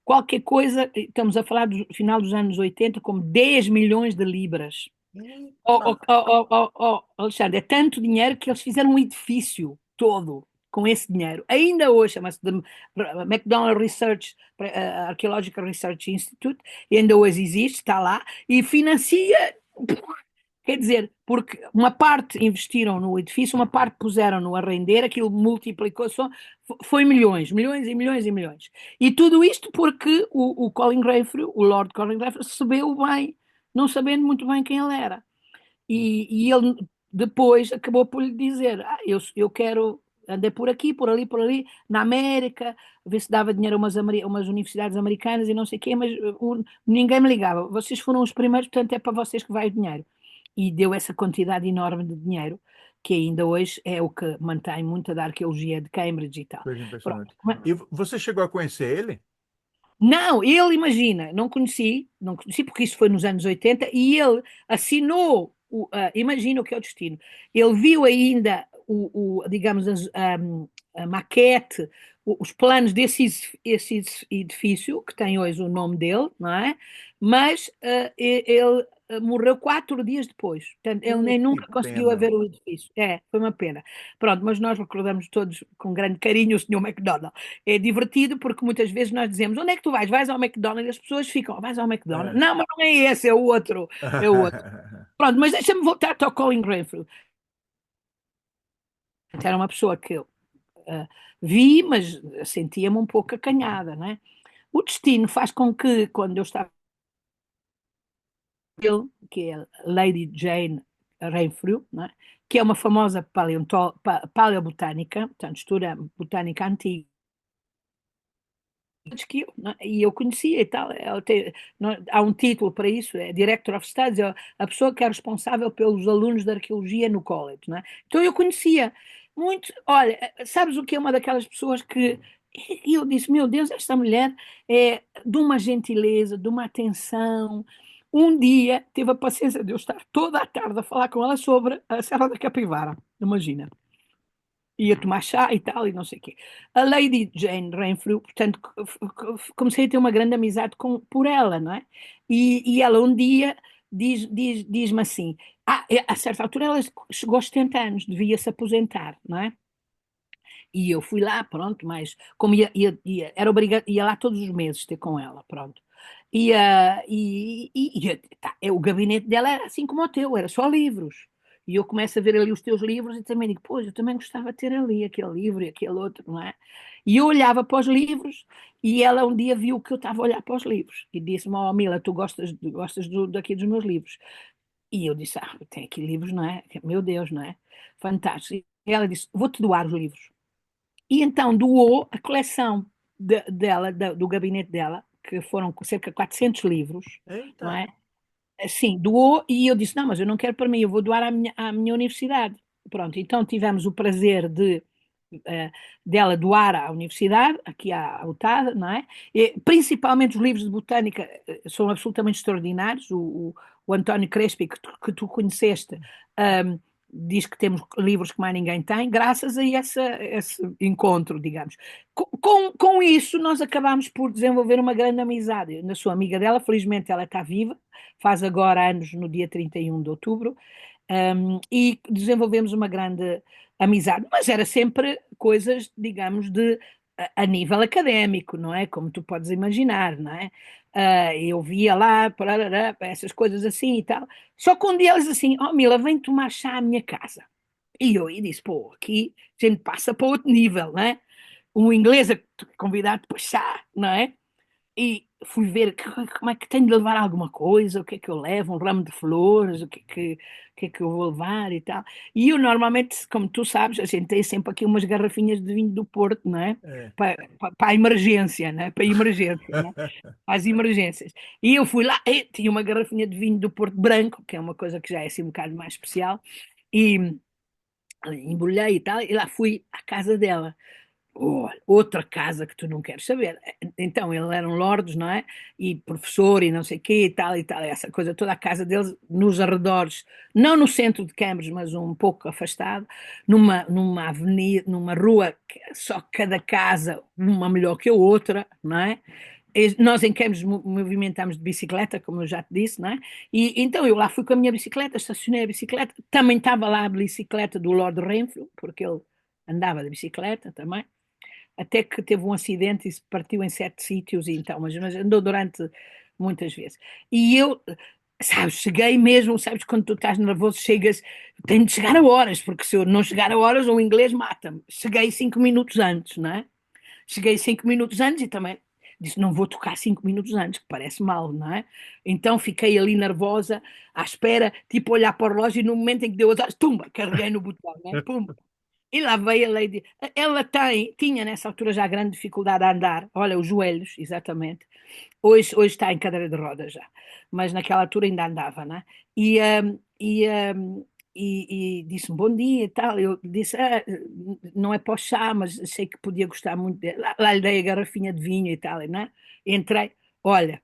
qualquer coisa, estamos a falar do final dos anos 80, como 10 milhões de libras. Eita, Alexandre, é tanto dinheiro que eles fizeram um edifício todo com esse dinheiro. Ainda hoje chama-se de McDonald Research, Archaeological Research Institute, e ainda hoje existe, está lá, e financia. Quer dizer, porque uma parte investiram no edifício, uma parte puseram-no a render, aquilo multiplicou-se, foi milhões, milhões e milhões e milhões. E tudo isto porque o Colin Renfrew, o Lord Colin Renfrew, recebeu bem, não sabendo muito bem quem ele era. E ele depois acabou por lhe dizer: eu quero, andei por ali, na América, ver se dava dinheiro a umas universidades americanas e não sei o quê, mas ninguém me ligava. Vocês foram os primeiros, portanto é para vocês que vai o dinheiro. E deu essa quantidade enorme de dinheiro, que ainda hoje é o que mantém muita da arqueologia de Cambridge e tal. coisa Pronto. impressionante. E você chegou a conhecer ele? Não, ele imagina, não conheci porque isso foi nos anos 80 e ele assinou, imagina o que é o destino. Ele viu ainda digamos, a maquete, os planos esse edifício, que tem hoje o nome dele, não é? Mas ele morreu 4 dias depois. Portanto, ele nem Que nunca conseguiu pena. ver o edifício. É, foi uma pena. Pronto, mas nós recordamos todos com grande carinho o senhor McDonald. É divertido porque muitas vezes nós dizemos: onde é que tu vais? Vais ao McDonald's? E as pessoas ficam: vais ao McDonald's? É. Não, mas não é esse, é o outro. É o outro. Pronto, mas deixa-me voltar ao Colin Renfrew. Era uma pessoa que eu vi, mas sentia-me um pouco acanhada, né? O destino faz com que, quando eu estava ele, que é Lady Jane Renfrew, né? Que é uma famosa paleobotânica, portanto, estuda botânica antiga, que eu, né? E eu conhecia e tal. Há um título para isso, é Director of Studies, é a pessoa que é responsável pelos alunos de arqueologia no college, né? Então eu conhecia muito. Olha, sabes o que é uma daquelas pessoas que. E eu disse: meu Deus, esta mulher é de uma gentileza, de uma atenção. Um dia teve a paciência de eu estar toda a tarde a falar com ela sobre a Serra da Capivara, imagina, ia tomar chá e tal, e não sei o quê. A Lady Jane Renfrew, portanto, comecei a ter uma grande amizade por ela, não é? E ela um dia diz-me assim, a certa altura ela chegou aos 70 anos, devia se aposentar, não é? E eu fui lá, pronto, mas como era obrigado, ia lá todos os meses ter com ela, pronto. O gabinete dela era assim como o teu, era só livros. E eu começo a ver ali os teus livros e também digo, pois, eu também gostava de ter ali aquele livro e aquele outro, não é? E eu olhava para os livros e ela um dia viu que eu estava a olhar para os livros e disse-me, oh Mila, tu gostas daqui dos meus livros. E eu disse, tem aqui livros, não é? Meu Deus, não é? Fantástico. E ela disse, vou-te doar os livros. E então doou a coleção dela, do gabinete dela, que foram cerca de 400 livros, não Eita. é? Sim, doou e eu disse, não, mas eu não quero para mim, eu vou doar à minha universidade. Pronto, então tivemos o prazer eh, dela doar à universidade, aqui à UTAD, não é? E, principalmente os livros de botânica são absolutamente extraordinários. O António Crespi, que tu conheceste, diz que temos livros que mais ninguém tem, graças a esse encontro, digamos. Com isso, nós acabámos por desenvolver uma grande amizade. Na sua amiga dela, felizmente ela está viva, faz agora anos no dia 31 de outubro, e desenvolvemos uma grande amizade, mas era sempre coisas, digamos, a nível académico, não é? Como tu podes imaginar, não é? Eu via lá, parará, essas coisas assim e tal. Só que um dia eles assim, oh Mila, vem tomar chá à minha casa. E eu disse, pô, aqui a gente passa para outro nível, não é? Um inglês a convidar-te para chá, não é? E fui ver como é que tenho de levar alguma coisa, o que é que eu levo, um ramo de flores, o que é que eu vou levar e tal. E eu normalmente, como tu sabes, a gente tem sempre aqui umas garrafinhas de vinho do Porto, não é? É. Para a emergência, né? Para a emergência, né? Para as emergências. E eu fui lá, e tinha uma garrafinha de vinho do Porto branco, que é uma coisa que já é assim um bocado mais especial, e embrulhei e tal, e lá fui à casa dela. Olha, outra casa que tu não queres saber. Então, eles eram lordes, não é? E professor e não sei o quê e tal, essa coisa toda, a casa deles nos arredores, não no centro de Cambridge, mas um pouco afastado, numa avenida, numa rua, que só cada casa, uma melhor que a outra, não é? E nós em Cambridge movimentámos de bicicleta, como eu já te disse, não é? E então eu lá fui com a minha bicicleta, estacionei a bicicleta, também estava lá a bicicleta do Lord Renfrew, porque ele andava de bicicleta também, até que teve um acidente e se partiu em 7 sítios, e então, mas andou durante muitas vezes. E eu, sabes, cheguei mesmo, sabes, quando tu estás nervoso, chegas, tenho de chegar a horas, porque se eu não chegar a horas, o inglês mata-me. Cheguei 5 minutos antes, não é? Cheguei 5 minutos antes e também disse, não vou tocar 5 minutos antes, que parece mal, não é? Então fiquei ali nervosa, à espera, tipo olhar para o relógio, e no momento em que deu as horas, tumba, carreguei no botão, não é? Pum, e lá veio a Lady. Ela tinha nessa altura já grande dificuldade a andar, olha, os joelhos, exatamente. Hoje está em cadeira de rodas já, mas naquela altura ainda andava, né? E, e disse-me bom dia e tal. Eu disse, não é para o chá, mas sei que podia gostar muito dele. Lá lhe dei a garrafinha de vinho e tal, né? Entrei, olha,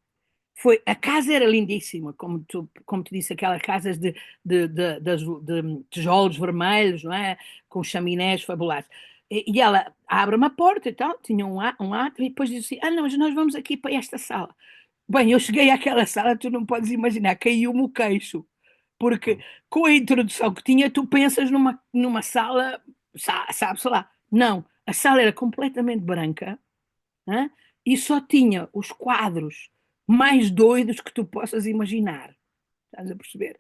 a casa era lindíssima, como tu disse, aquelas casas de tijolos vermelhos, não é? Com chaminés fabulosos. E ela abre uma porta e tal, tinha um átrio, e depois disse assim: não, mas nós vamos aqui para esta sala. Bem, eu cheguei àquela sala, tu não podes imaginar, caiu-me o queixo, porque com a introdução que tinha, tu pensas numa sala, sabe, sei lá. Não, a sala era completamente branca, hã? E só tinha os quadros mais doidos que tu possas imaginar. Estás a perceber?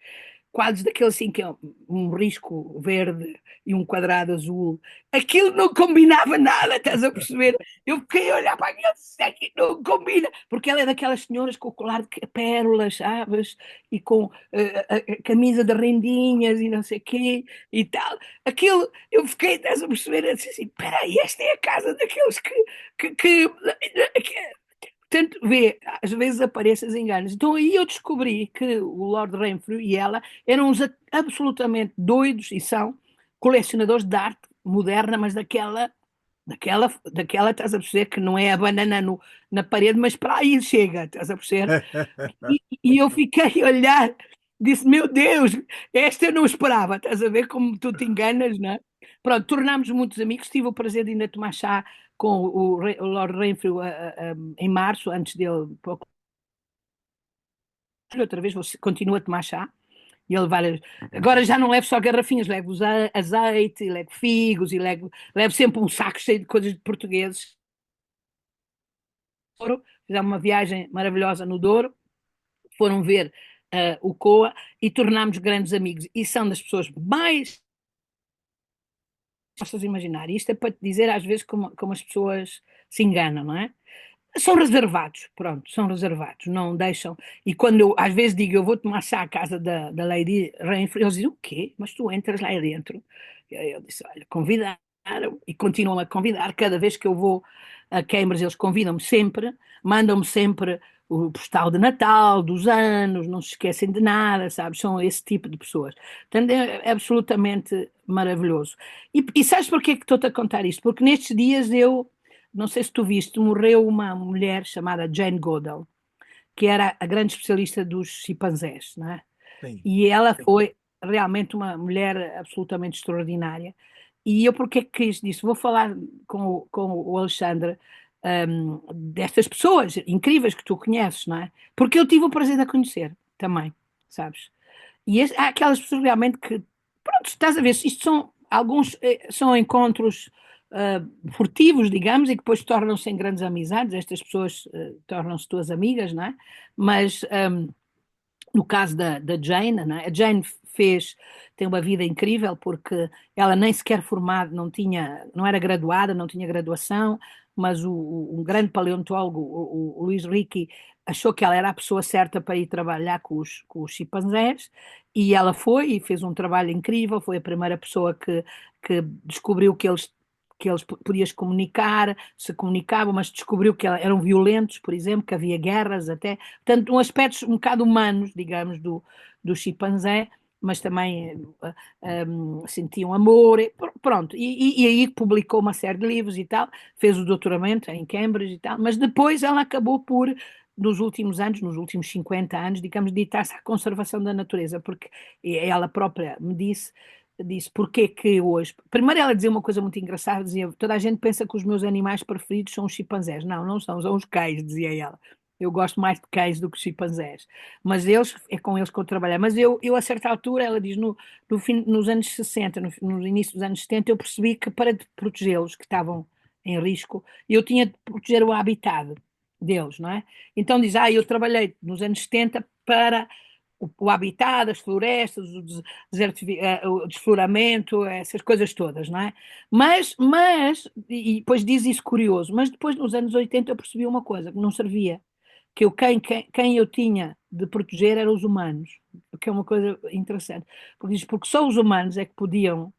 Quadros daqueles assim que é um risco verde e um quadrado azul. Aquilo não combinava nada, estás a perceber? Eu fiquei a olhar para aquilo e disse, aqui não combina, porque ela é daquelas senhoras com o colar de pérolas, sabes? E com a camisa de rendinhas e não sei o quê e tal. Aquilo, eu fiquei, estás a perceber? Eu disse assim, peraí, esta é a casa daqueles que Portanto, vê, às vezes aparecem os enganos. Então aí eu descobri que o Lord Renfrew e ela eram uns absolutamente doidos e são colecionadores de arte moderna, mas daquela, estás a perceber, que não é a banana na parede, mas para aí chega, estás a perceber? E eu fiquei a olhar, disse, meu Deus, esta eu não esperava, estás a ver como tu te enganas, não é? Pronto, tornámos muitos amigos, tive o prazer de ainda tomar chá com o Lord Renfrew em março, antes dele, pouco, outra vez, continuo a tomar chá, e a levar, agora já não levo só garrafinhas, levo azeite, e levo figos, e levo sempre um saco cheio de coisas de portugueses. Fizemos uma viagem maravilhosa no Douro, foram ver o COA e tornámos grandes amigos. E são das pessoas mais possas imaginar. Isto é para te dizer às vezes como as pessoas se enganam, não é? São reservados, pronto, são reservados, não deixam. E quando eu às vezes digo eu vou tomar chá à casa da Lady Rainfree, eles dizem o quê? Mas tu entras lá dentro. E aí eu disse, olha, convidaram e continuam a convidar. Cada vez que eu vou a Cambridge, eles convidam-me sempre, mandam-me sempre o postal de Natal, dos anos, não se esquecem de nada, sabes? São esse tipo de pessoas. Portanto, é absolutamente maravilhoso. E sabes porquê que estou-te a contar isto? Porque nestes dias eu não sei se tu viste, morreu uma mulher chamada Jane Goodall, que era a grande especialista dos chimpanzés, não é? Sim. E ela foi, realmente uma mulher absolutamente extraordinária. E eu porque é que quis disso? Vou falar com o Alexandre, destas pessoas incríveis que tu conheces, não é? Porque eu tive o prazer de a conhecer também, sabes? E há aquelas pessoas realmente que, pronto, estás a ver, isto são alguns são encontros furtivos, digamos, e que depois tornam-se em grandes amizades. Estas pessoas tornam-se tuas amigas, não é? Mas no caso da Jane, não é? A Jane tem uma vida incrível porque ela nem sequer formada, não era graduada, não tinha graduação, mas um grande paleontólogo, o Luís Ricci, achou que ela era a pessoa certa para ir trabalhar com os chimpanzés e ela foi e fez um trabalho incrível, foi a primeira pessoa que descobriu que eles podiam se comunicavam, mas descobriu que eram violentos, por exemplo, que havia guerras até. Portanto, um aspectos um bocado humanos, digamos, do chimpanzé, mas também sentiam amor, pronto. E aí publicou uma série de livros e tal, fez o doutoramento em Cambridge e tal, mas depois ela acabou por, nos últimos anos, nos últimos 50 anos, digamos, dedicar-se à conservação da natureza, porque ela própria me disse porque que hoje. Primeiro ela dizia uma coisa muito engraçada, dizia, toda a gente pensa que os meus animais preferidos são os chimpanzés. Não, não são os cães, dizia ela. Eu gosto mais de cães do que chimpanzés. Mas é com eles que eu trabalhei. Mas eu a certa altura, ela diz, nos anos 60, no início dos anos 70, eu percebi que para protegê-los, que estavam em risco, eu tinha de proteger o habitat deles, não é? Então diz, eu trabalhei nos anos 70 para o habitat, as florestas, o desfloramento, essas coisas todas, não é? E depois diz isso curioso, mas depois nos anos 80 eu percebi uma coisa, que não servia, que quem eu tinha de proteger eram os humanos, que é uma coisa interessante, porque só os humanos é que podiam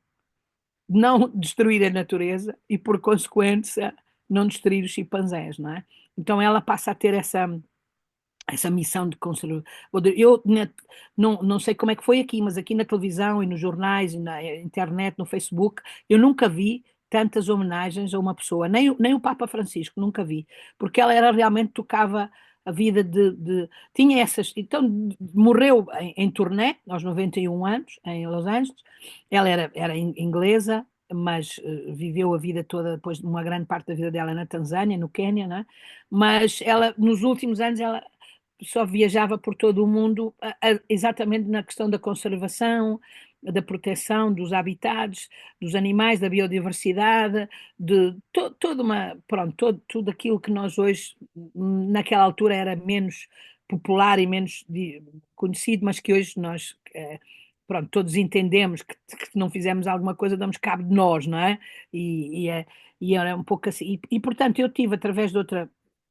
não destruir a natureza e, por consequência, não destruir os chimpanzés, não é? Então ela passa a ter essa missão de conservar. Não sei como é que foi aqui, mas aqui na televisão e nos jornais e na internet, no Facebook, eu nunca vi tantas homenagens a uma pessoa, nem o Papa Francisco, nunca vi, porque ela era realmente tocava a vida tinha essas, então morreu em turnê, aos 91 anos, em Los Angeles, ela era inglesa, mas viveu a vida toda, depois uma grande parte da vida dela na Tanzânia, no Quênia, né? Mas ela, nos últimos anos, ela só viajava por todo o mundo, exatamente na questão da conservação, da proteção dos habitats, dos animais, da biodiversidade, de toda pronto, tudo aquilo que nós hoje, naquela altura, era menos popular e menos conhecido, mas que hoje nós, pronto, todos entendemos que se não fizermos alguma coisa, damos cabo de nós, não é? E era um pouco assim. Portanto, eu tive, através de outra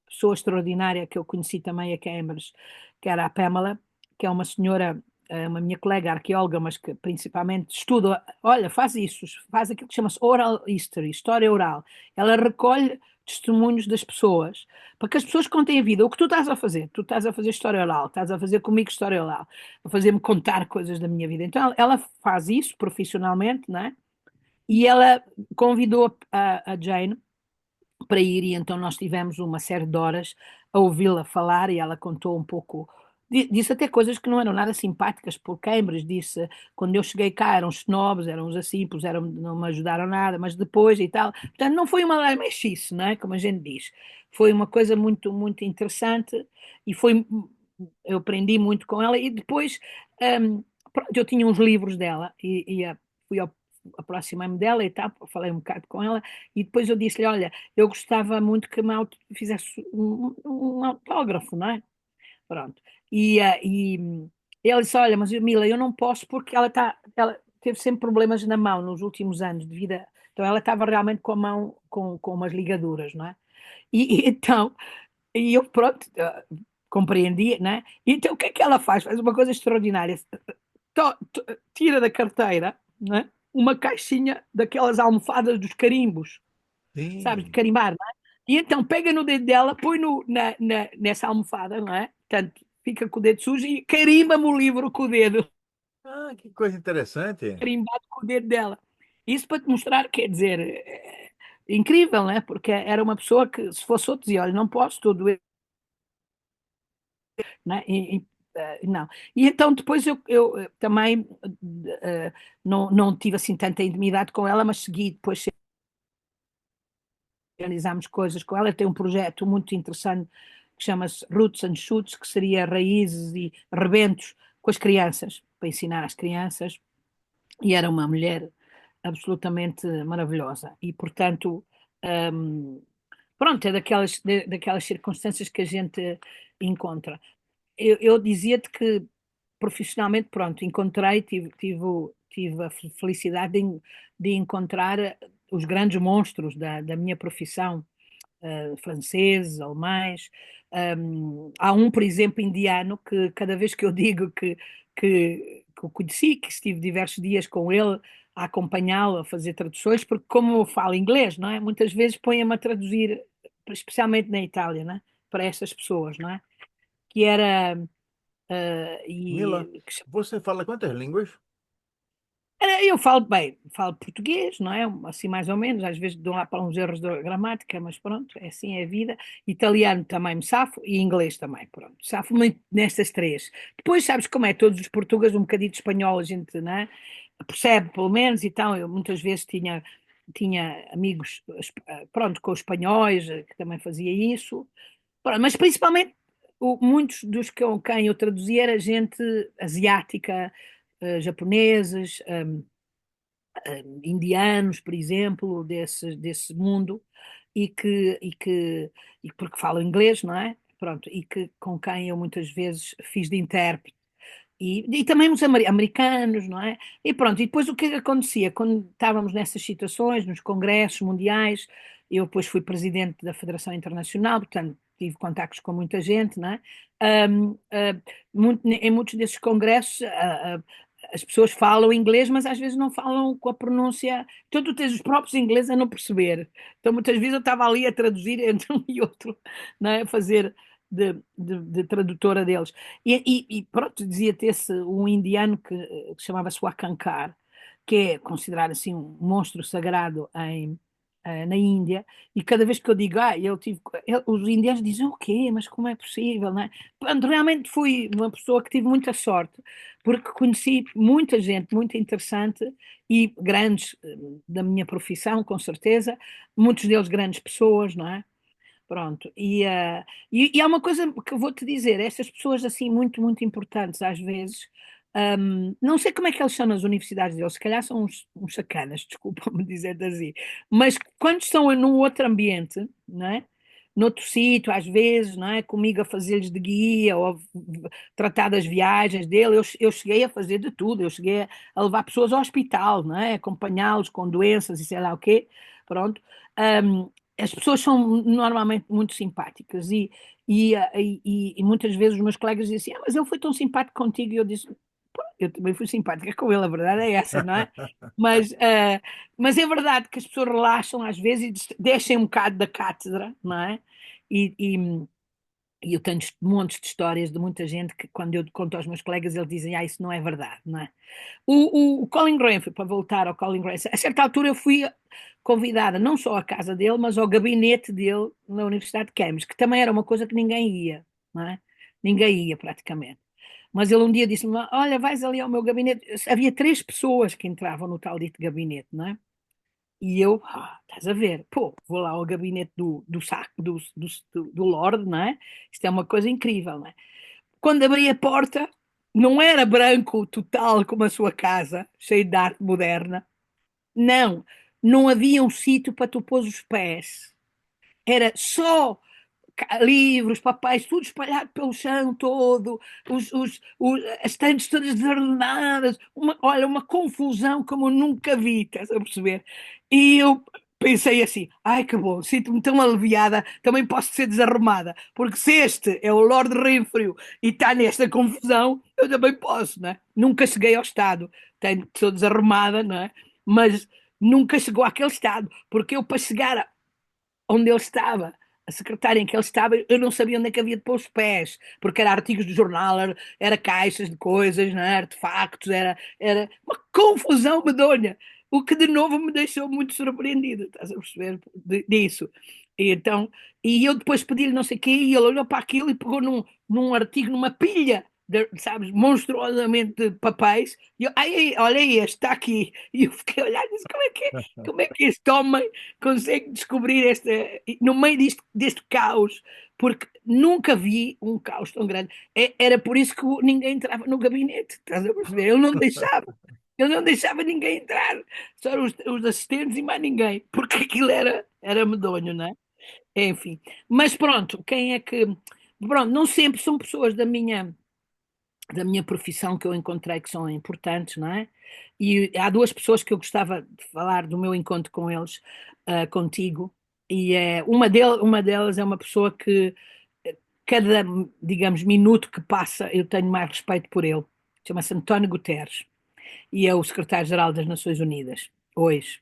pessoa extraordinária que eu conheci também a Cambridge, que era a Pamela, que é uma senhora, uma minha colega arqueóloga, mas que principalmente estuda, olha, faz isso, faz aquilo que chama-se oral history, história oral. Ela recolhe testemunhos das pessoas, para que as pessoas contem a vida. O que tu estás a fazer história oral, estás a fazer comigo história oral, a fazer-me contar coisas da minha vida. Então ela faz isso profissionalmente, não é? E ela convidou a Jane para ir, e então nós tivemos uma série de horas a ouvi-la falar e ela contou um pouco, disse até coisas que não eram nada simpáticas por Cambridge, disse, quando eu cheguei cá eram snobs, eram uns assim, não me ajudaram nada, mas depois e tal, portanto não foi uma mexice, não é, como a gente diz, foi uma coisa muito, muito interessante e eu aprendi muito com ela e depois pronto, eu tinha uns livros dela fui aproximei-me dela e tal, falei um bocado com ela e depois eu disse-lhe, olha, eu gostava muito que me fizesse um autógrafo, não é? Pronto. E ele disse, olha, mas Mila, eu não posso porque ela teve sempre problemas na mão nos últimos anos de vida, então ela estava realmente com a mão com umas ligaduras, não é? Então, e eu pronto, compreendia, não é? Então o que é que ela faz? Faz uma coisa extraordinária. Tira da carteira, não é? Uma caixinha daquelas almofadas dos carimbos, sabes, de Sim. carimbar, não é? E então pega no dedo dela, põe nessa almofada, não é? Portanto, fica com o dedo sujo e carimba-me o livro com o dedo, Ah, que coisa interessante. carimbado com o dedo dela. Isso para te mostrar, quer dizer, incrível, né? Porque era uma pessoa que, se fosse outro, dizia: olha, não posso, estou doente, né? Não. E então depois eu também não tive assim tanta intimidade com ela, mas segui depois realizámos coisas com ela. Tem um projeto muito interessante que chama-se Roots and Shoots, que seria raízes e rebentos com as crianças, para ensinar às crianças. E era uma mulher absolutamente maravilhosa. E, portanto, hum, pronto, é daquelas circunstâncias que a gente encontra. Eu dizia-te que profissionalmente, pronto, encontrei, tive a felicidade de encontrar os grandes monstros da minha profissão, franceses, alemães. Há um, por exemplo, indiano, que cada vez que eu digo que o conheci, que estive diversos dias com ele a acompanhá-lo, a fazer traduções, porque como eu falo inglês, não é? Muitas vezes põe-me a traduzir, especialmente na Itália, não é? Para essas pessoas, não é? Que era, Mila, você fala quantas línguas? eu falo bem, falo português, não é? Assim mais ou menos, às vezes dou lá para uns erros de gramática, mas pronto, é assim é a vida. Italiano também me safo e inglês também, pronto. Safo muito nestas três. Depois sabes como é, todos os portugueses, um bocadinho de espanhol, a gente, não é? Percebe pelo menos, então eu muitas vezes tinha amigos, pronto, com os espanhóis, que também fazia isso. Pronto, mas principalmente muitos dos com quem eu traduzia era gente asiática, japoneses, indianos, por exemplo, desse mundo, e porque falam inglês, não é? Pronto, e que com quem eu muitas vezes fiz de intérprete. E também os americanos, não é? E pronto, e depois o que é que acontecia? Quando estávamos nessas situações, nos congressos mundiais, eu depois fui presidente da Federação Internacional, portanto tive contactos com muita gente, não é? Em muitos desses congressos, as pessoas falam inglês, mas às vezes não falam com a pronúncia. Então tu tens os próprios ingleses a não perceber. Então muitas vezes eu estava ali a traduzir entre um e outro, não é? A fazer de tradutora deles. E pronto, dizia-te um indiano que chamava-se Wakankar, que é considerado assim um monstro sagrado na Índia, e cada vez que eu digo, os indianos dizem o quê? Mas como é possível, não é? Portanto, realmente fui uma pessoa que tive muita sorte, porque conheci muita gente muito interessante e grandes da minha profissão, com certeza, muitos deles grandes pessoas, não é? Pronto, e há uma coisa que eu vou te dizer: essas pessoas assim muito, muito importantes às vezes, não sei como é que eles são nas universidades deles, se calhar são uns sacanas, desculpa-me dizer assim, mas quando estão num outro ambiente, não é? Noutro sítio, às vezes, não é? Comigo a fazer-lhes de guia ou a tratar das viagens dele, eu cheguei a fazer de tudo, eu cheguei a levar pessoas ao hospital, não é? Acompanhá-los com doenças e sei lá o quê, pronto. Hum, as pessoas são normalmente muito simpáticas e muitas vezes os meus colegas dizem assim, mas ele foi tão simpático contigo, e eu disse, "Pô, eu também fui simpática com ele, a verdade é essa, não é? Mas, mas é verdade que as pessoas relaxam às vezes e deixem um bocado da cátedra, não é? E, e, e eu tenho montes de histórias de muita gente que quando eu conto aos meus colegas eles dizem, isso não é verdade, não é? O Colin Grenfell, para voltar ao Colin Grenfell, a certa altura eu fui convidada não só à casa dele, mas ao gabinete dele na Universidade de Cambridge, que também era uma coisa que ninguém ia, não é? Ninguém ia praticamente. Mas ele um dia disse-me: Olha, vais ali ao meu gabinete. Havia três pessoas que entravam no tal dito gabinete, não é? E eu, estás a ver, pô, vou lá ao gabinete do saco, do Lorde, não é? Isto é uma coisa incrível, não é? Quando abri a porta, não era branco total como a sua casa, cheio de arte moderna. Não, não havia um sítio para tu pôr os pés. Era só livros, papéis, tudo espalhado pelo chão todo, as estantes todas desordenadas, olha, uma confusão como eu nunca vi, estás a perceber? E eu pensei assim, ai que bom, sinto-me tão aliviada, também posso ser desarrumada, porque se este é o Lord Renfrew e está nesta confusão, eu também posso, não é? Nunca cheguei ao estado, sou desarrumada, não é? Mas nunca chegou àquele estado, porque eu para chegar onde ele estava, a secretária em que ele estava, eu não sabia onde é que havia de pôr os pés, porque era artigos do jornal, era caixas de coisas, né, artefactos, era uma confusão medonha, o que de novo me deixou muito surpreendida, estás a perceber, disso. E então, e eu depois pedi-lhe não sei o quê, e ele olhou para aquilo e pegou num artigo, numa pilha, sabes, monstruosamente de papéis. E eu, ai, olha este, está aqui. E eu fiquei a olhar e disse, como é que este homem consegue descobrir no meio deste caos? Porque nunca vi um caos tão grande. Era por isso que ninguém entrava no gabinete, estás a perceber? Ele não deixava ninguém entrar, só os assistentes e mais ninguém, porque aquilo era medonho, não é? Enfim, mas pronto, quem é que. Pronto, não sempre são pessoas da minha profissão que eu encontrei que são importantes, não é? E há duas pessoas que eu gostava de falar do meu encontro com eles, contigo, e uma delas é uma pessoa que cada, digamos, minuto que passa eu tenho mais respeito por ele. Chama-se António Guterres e é o secretário-geral das Nações Unidas, hoje.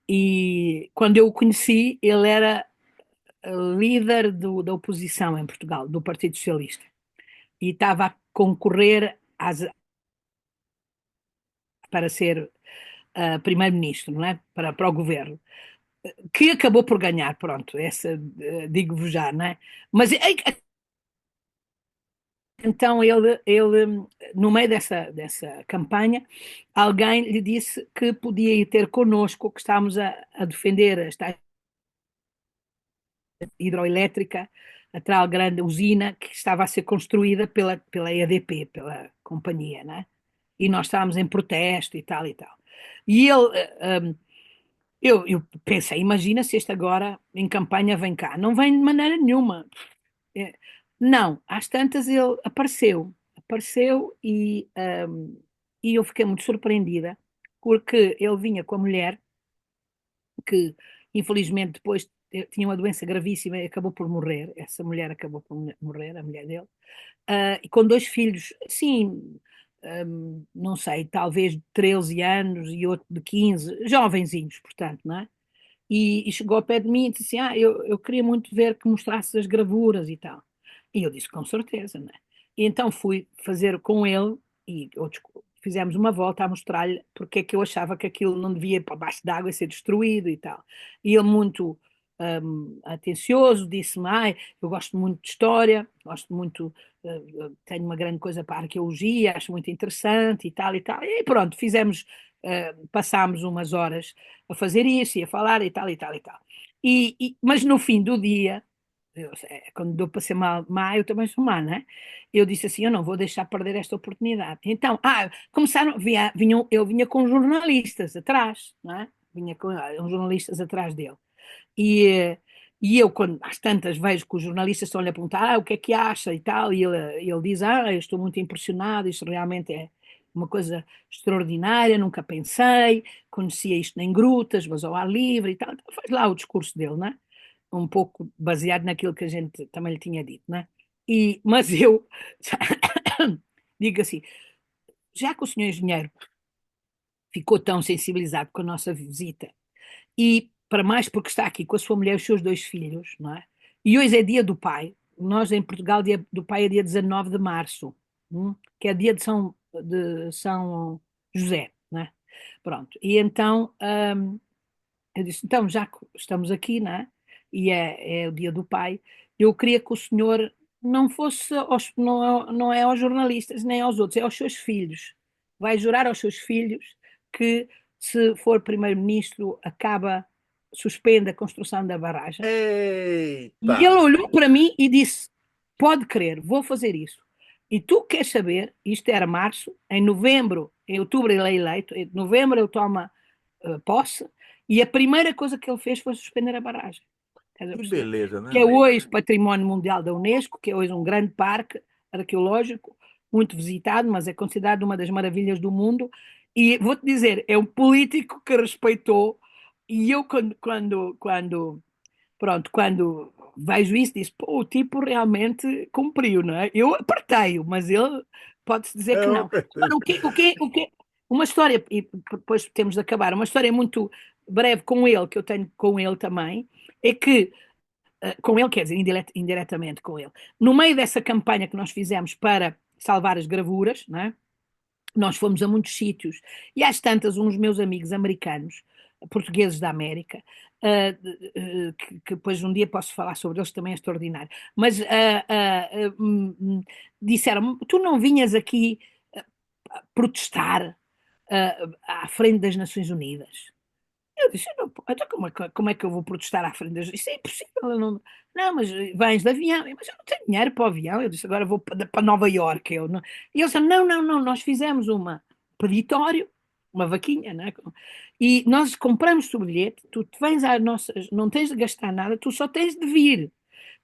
E quando eu o conheci, ele era líder da oposição em Portugal, do Partido Socialista, e estava a concorrer para ser primeiro-ministro, não é? Para o governo, que acabou por ganhar, pronto, essa digo-vos já, não é? Mas então no meio dessa campanha, alguém lhe disse que podia ir ter connosco, que estávamos a defender esta hidroelétrica, a tal grande usina que estava a ser construída pela EDP, pela companhia, né? E nós estávamos em protesto e tal e tal. E eu pensei, imagina se este agora em campanha vem cá. Não vem de maneira nenhuma. É, não, às tantas ele apareceu e eu fiquei muito surpreendida porque ele vinha com a mulher que infelizmente depois tinha uma doença gravíssima e acabou por morrer. Essa mulher acabou por morrer, a mulher dele, e com dois filhos, sim, não sei, talvez de 13 anos e outro de 15, jovenzinhos, portanto, não é? E chegou ao pé de mim e disse assim: eu queria muito ver que mostrasses as gravuras e tal. E eu disse: com certeza, né? E então fui fazer com ele e fizemos uma volta a mostrar-lhe porque é que eu achava que aquilo não devia ir para baixo d'água e ser destruído e tal. E ele, muito atencioso, disse-me: eu gosto muito de história, gosto muito, tenho uma grande coisa para a arqueologia, acho muito interessante e tal e tal. E pronto, passámos umas horas a fazer isso e a falar e tal e tal e tal. Mas no fim do dia, quando deu para ser má, eu também sou má, né? Eu disse assim: eu não vou deixar perder esta oportunidade. Então, eu vinha com jornalistas atrás, né? Vinha com uns jornalistas atrás dele. E, e eu, quando às tantas vejo que os jornalistas estão-lhe a perguntar o que é que acha e tal, e ele diz: eu estou muito impressionado, isto realmente é uma coisa extraordinária, nunca pensei, conhecia isto em grutas, mas ao ar livre e tal. Então, faz lá o discurso dele, né? Um pouco baseado naquilo que a gente também lhe tinha dito, né? Mas eu digo assim: já que o senhor engenheiro ficou tão sensibilizado com a nossa visita, e para mais porque está aqui com a sua mulher e os seus dois filhos, não é? E hoje é dia do pai. Nós em Portugal, dia do pai é dia 19 de março, que é dia de São José, não é? Pronto. E então eu disse, então já que estamos aqui, não é? E é o dia do pai, eu queria que o senhor não fosse, não é aos jornalistas nem aos outros, é aos seus filhos. Vai jurar aos seus filhos que se for primeiro-ministro suspende a construção da barragem. E Eita! ele olhou para mim e disse: pode crer, vou fazer isso. E tu queres saber, isto era março, em novembro, em outubro ele é eleito, em novembro ele toma posse, e a primeira coisa que ele fez foi suspender a barragem. Estás a Que perceber? beleza, Que né? é hoje Património Mundial da Unesco, que é hoje um grande parque arqueológico, muito visitado, mas é considerado uma das maravilhas do mundo. E vou-te dizer, é um político que respeitou, e eu quando vejo isso, disse, pô, o tipo realmente cumpriu, não é? Eu apertei-o, mas ele pode-se dizer É que uma não. Agora, certeza. uma história, e depois temos de acabar, uma história muito breve com ele, que eu tenho com ele também, é que, com ele, quer dizer, indiretamente com ele, no meio dessa campanha que nós fizemos para salvar as gravuras, não é? Nós fomos a muitos sítios e às tantas uns meus amigos americanos, portugueses da América, que depois um dia posso falar sobre eles, também é extraordinário. Mas disseram, tu não vinhas aqui protestar à frente das Nações Unidas? Eu disse, não, então como é que eu vou protestar à frente das... Isso é impossível. Eu não, não, mas vens de avião. Mas eu não tenho dinheiro para o avião. Eu disse, agora vou para Nova Iorque. Eu não... E eles disseram, não, não, não, nós fizemos uma peditório, uma vaquinha, né? E nós compramos o bilhete, tu te vens às nossas, não tens de gastar nada, tu só tens de vir.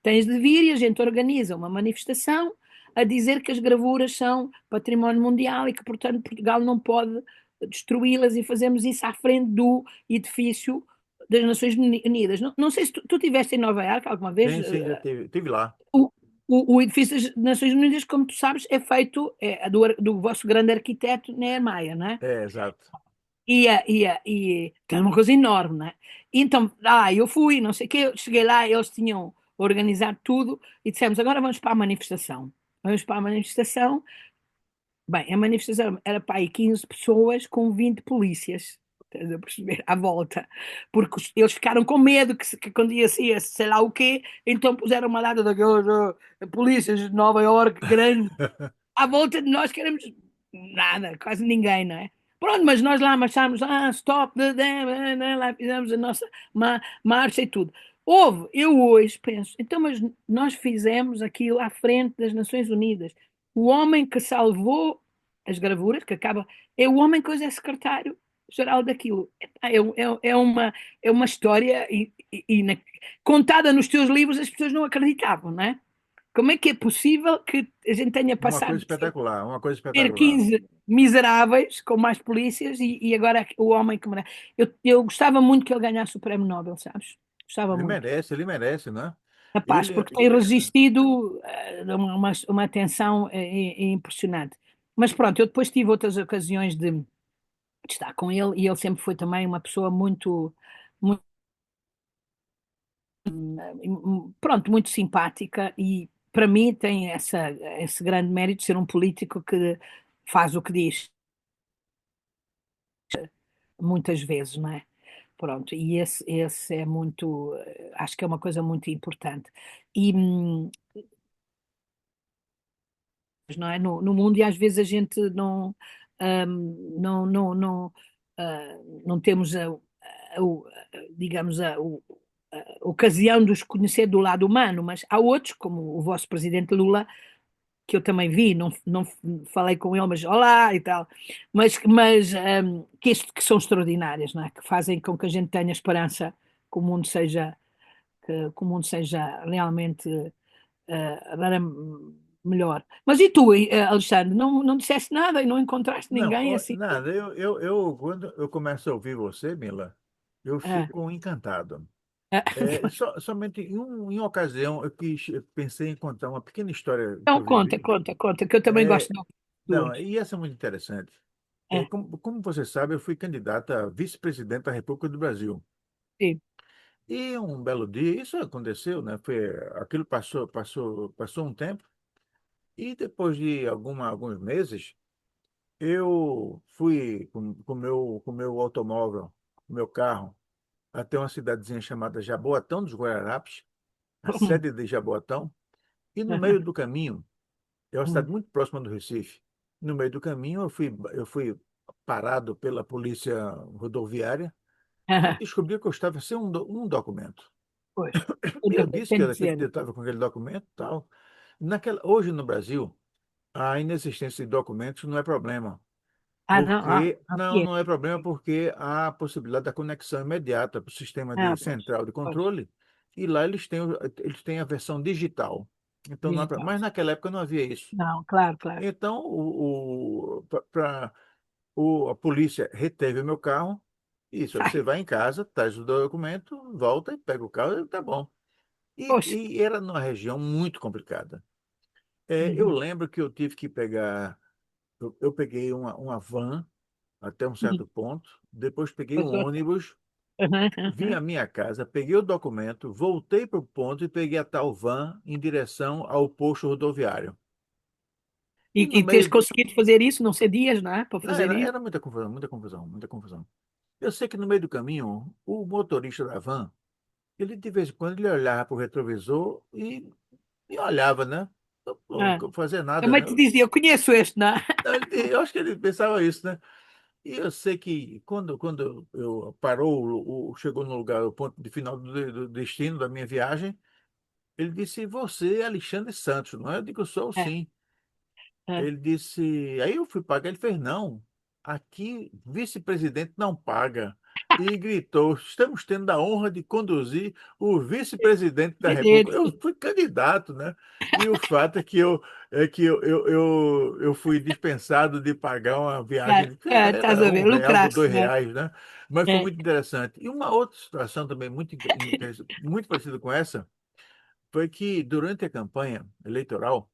Tens de vir e a gente organiza uma manifestação a dizer que as gravuras são património mundial e que, portanto, Portugal não pode destruí-las e fazemos isso à frente do edifício das Nações Unidas. Não, não sei se tu estiveste em Nova Iorque alguma vez. Sim, já tive lá. O, o edifício das Nações Unidas, como tu sabes, é feito do vosso grande arquiteto Niemeyer, não é? É, exato. E que é uma coisa enorme, né? Então, eu fui, não sei o quê, cheguei lá, eles tinham organizado tudo e dissemos, agora vamos para a manifestação. Vamos para a manifestação. Bem, a manifestação era para aí 15 pessoas com 20 polícias, estás a perceber, à volta, porque eles ficaram com medo que acontecia sei lá o quê, então puseram uma data daquelas polícias de Nova Iorque grande à volta de nós queremos nada, quase ninguém, não é? Pronto, mas nós lá marchámos, stop, lá fizemos a nossa marcha e tudo. Eu hoje penso, então, mas nós fizemos aquilo à frente das Nações Unidas. O homem que salvou as gravuras, que acaba, é o homem que hoje é secretário-geral daquilo. É uma história contada nos teus livros, as pessoas não acreditavam, não é? Como é que é possível que a gente tenha Uma coisa passado de espetacular, uma coisa ter espetacular. 15 miseráveis com mais polícias e agora o homem que merece? Eu gostava muito que ele ganhasse o prémio Nobel, sabes? Gostava muito. Ele merece, né? Rapaz, Ele, porque tem resistido uma tensão impressionante. Mas pronto, eu depois tive outras ocasiões de estar com ele e ele sempre foi também uma pessoa muito, pronto, muito simpática e para mim tem esse grande mérito de ser um político que faz o que diz muitas vezes, não é? Pronto, e esse é muito, acho que é uma coisa muito importante. E, não é? No mundo, e às vezes a gente não, não temos digamos, a ocasião de os conhecer do lado humano, mas há outros, como o vosso presidente Lula, que eu também vi, não falei com ele, mas olá e tal, que são extraordinárias, não é? Que fazem com que a gente tenha esperança que o mundo seja, que o mundo seja realmente agora melhor. Mas e tu, Alexandre, não disseste nada e não encontraste Não, ninguém assim? nada. Quando eu começo a ouvir você, Mila, eu Ah, fico encantado. ah, Somente em uma ocasião eu pensei em contar uma pequena história que então eu conta, vivi. conta, conta, que eu também gosto É, de ouvir não, tuas. e essa é muito interessante. Ah, Como você sabe, eu fui candidata a vice-presidente da República do Brasil. sim. E um belo dia, isso aconteceu, né? Aquilo passou um tempo. E depois de alguns meses, eu fui com meu automóvel, com meu carro, até uma cidadezinha chamada Jaboatão dos Guararapes, a sede de Jaboatão. E no meio do caminho, é uma cidade muito próxima do Recife. No meio do caminho, eu fui parado pela polícia rodoviária e descobri que eu estava sem um documento. Pois, E eu disse que tem de ser. eu estava com aquele documento e tal. Hoje no Brasil, a inexistência de documentos não é problema. Não, aqui Não é problema porque há a possibilidade da conexão imediata para o sistema é. de Pois, central de pois, controle e lá eles têm a versão digital. Então não há digital. mas naquela época não havia isso. Não, claro, claro. Então a polícia reteve o meu carro e disse, Ai, você vai em casa, traz o documento, volta e pega o carro e tá bom. poxa. E era numa região muito complicada. Eu Uhum, lembro que eu tive que pegar, eu peguei uma van até um uhum. certo ponto, depois peguei um Pois, outra. ônibus, vim à minha casa, peguei o documento, voltei para o ponto e peguei a tal van em direção ao posto rodoviário. E no E tens meio, conseguido fazer isso, não sei dias, não é? Para não, fazer isso. era muita confusão, muita confusão, muita confusão. Eu sei que no meio do caminho, o motorista da van, ele de vez em quando ele olhava para o retrovisor e olhava, né? Ah, Não fazia nada, também né? te dizia, eu conheço este, não é? Eu acho que ele pensava isso, né? E eu sei que quando eu parou, chegou no lugar, o ponto de final do destino da minha viagem, ele disse, você é Alexandre Santos, não é? Eu digo, sou É, sim. é. Ele disse, aí eu fui pagar, ele fez, não, aqui vice-presidente não paga. E gritou, estamos tendo a honra de conduzir o vice-presidente da República. Eu fui candidato, né? E o fato é que eu fui dispensado de pagar uma Claro, viagem, que estás era a ver, R$ 1 ou lucraste, né? R$ 2, né? Mas foi É. muito interessante. E uma outra situação também muito parecida com essa, foi que durante a campanha eleitoral,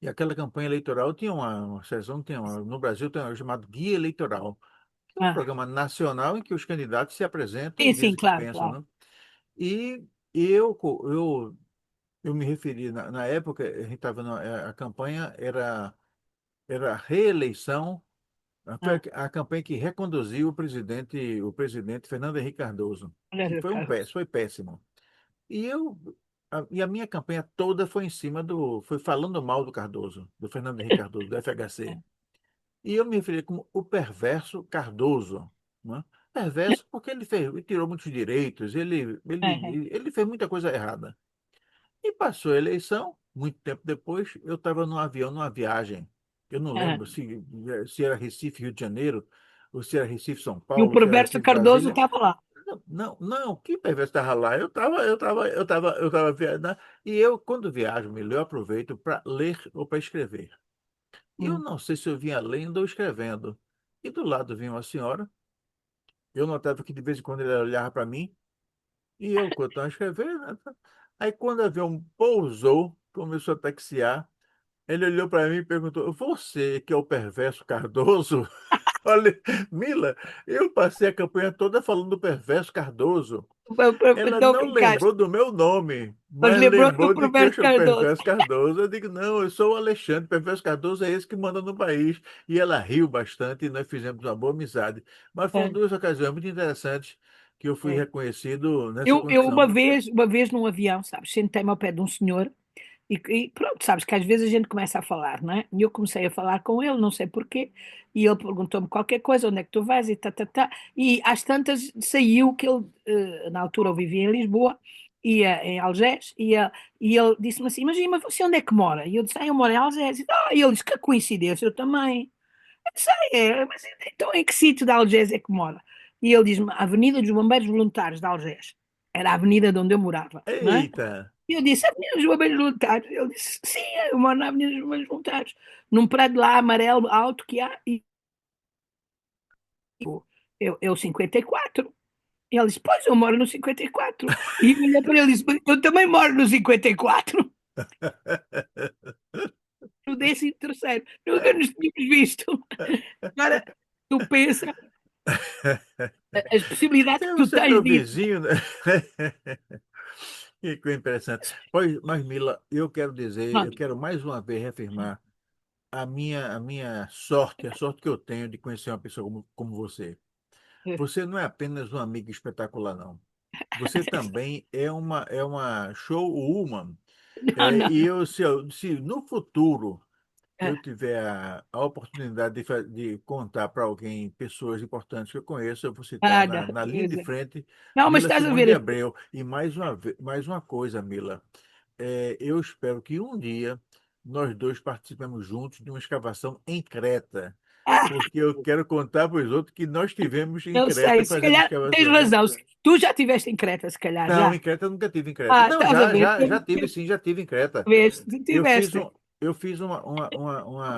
e aquela campanha eleitoral tinha uma sessão, no Brasil tem um chamado Guia Eleitoral, que é um Ah, programa nacional em que os candidatos se apresentam e sim, sim, dizem o que claro, pensam, claro. né? E eu me referi, na época, a gente estava a campanha era a reeleição, foi Ah, a campanha que reconduziu o presidente Fernando Henrique Cardoso, que olha, Carlos. foi péssimo. E a minha campanha toda foi em cima foi falando mal do Cardoso, do Fernando Henrique Cardoso, do FHC. E eu me referi como o perverso Cardoso, né? Perverso porque ele tirou muitos direitos, É, é, ele fez muita coisa errada. E passou a eleição, muito tempo depois, eu estava num avião, numa viagem. Eu não é. lembro se era Recife, Rio de Janeiro, ou se era Recife, São E o Paulo, ou se era perverso Recife, Cardoso Brasília. estava lá. Não, não, não, que perverso estava lá. Eu tava viajando. E eu, quando viajo, eu aproveito para ler ou para escrever. E eu Hum, não sei se eu vinha lendo ou escrevendo. E do lado vinha uma senhora. Eu notava que de vez em quando ele olhava para mim. E eu, quando estava escrevendo, né? Aí quando o avião pousou, começou a taxiar, ele olhou para mim e perguntou: Você que é o perverso Cardoso? Olha, Mila, eu passei a campanha toda falando do perverso Cardoso. Ela Então não ficaste. lembrou do meu nome, Mas mas lembrou do lembrou de que eu perverso chamo Cardoso. Perverso Cardoso. Eu digo, não, eu sou o Alexandre, Perverso Cardoso é esse que manda no país. E ela riu bastante e nós fizemos uma boa amizade. Mas foram É, duas ocasiões muito interessantes que eu fui é. reconhecido nessa Eu condição. uma vez num avião, sabes, sentei-me ao pé de um senhor e pronto, sabes que às vezes a gente começa a falar, não é? E eu comecei a falar com ele, não sei porquê, e ele perguntou-me qualquer coisa, onde é que tu vais e tá, tá, tá. E às tantas saiu que ele, na altura eu vivia em Lisboa, ia em Algés, e ele disse-me assim, mas você onde é que mora? E eu disse, eu moro em Algés. E ele disse, que coincidência, eu também. Mas então em que sítio de Algés é que mora? E ele diz-me, Avenida dos Bombeiros Voluntários de Algés. Era a avenida de onde eu morava, não é? Eita! E eu disse, Avenida dos Bombeiros Voluntários. Ele disse, sim, eu moro na Avenida dos Bombeiros Voluntários. Num prédio lá amarelo alto que há, e eu 54. E ele disse, pois, eu moro no 54. E eu olhei para ele e disse, eu também moro no 54, no 13º. Nunca nos tínhamos visto. Agora, tu pensa as possibilidades que tu Você é tens meu disso. vizinho, né? Que coisa interessante. Pois, mas, Mila, eu quero dizer, eu Pronto. quero mais uma vez reafirmar a minha sorte, a sorte que eu tenho de conhecer uma pessoa como você. Você não é apenas uma amiga espetacular, não. Você também é uma showwoman. Não, não. E se no futuro É, eu tiver a oportunidade de contar para alguém pessoas importantes que eu conheço, eu vou citar nada. na linha de frente Não, mas Mila estás a Simone ver. de Abreu. E mais uma coisa, Mila. Eu espero que um dia nós dois participemos juntos de uma escavação em Creta, Ah, porque eu quero contar para os outros que nós tivemos em não sei, Creta se fazendo calhar tens escavação. razão. Tu já estiveste em Creta, se calhar, Não, já. em Creta eu nunca tive em Creta. Ah, Não, estás a já, ver. já, já tive, sim, já tive em Creta. Vês, tu Eu fiz tiveste. um, eu fiz uma,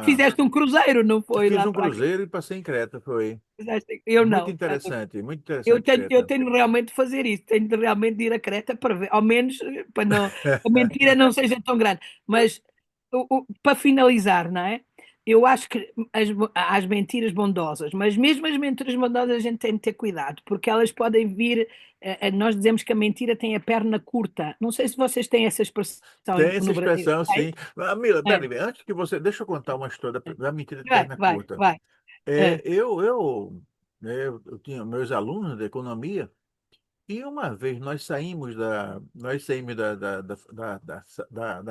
Fizeste um cruzeiro, não foi fiz lá um para aqui? cruzeiro e passei em Creta, foi Eu muito não. interessante, muito interessante Eu Creta. tenho realmente de fazer isso, tenho de realmente de ir a Creta para ver, ao menos para não, a mentira não seja tão grande. Mas para finalizar, não é? Eu acho que há as mentiras bondosas, mas mesmo as mentiras bondosas a gente tem de ter cuidado, porque elas podem vir. Nós dizemos que a mentira tem a perna curta. Não sei se vocês têm essa expressão Tem essa no Brasil. expressão, sim. Mila, É, peraí, antes que você. Deixa eu contar uma história da mentira de vai, perna vai, curta. vai. É, Eu né? Eu tinha meus alunos de economia. E uma vez nós saímos da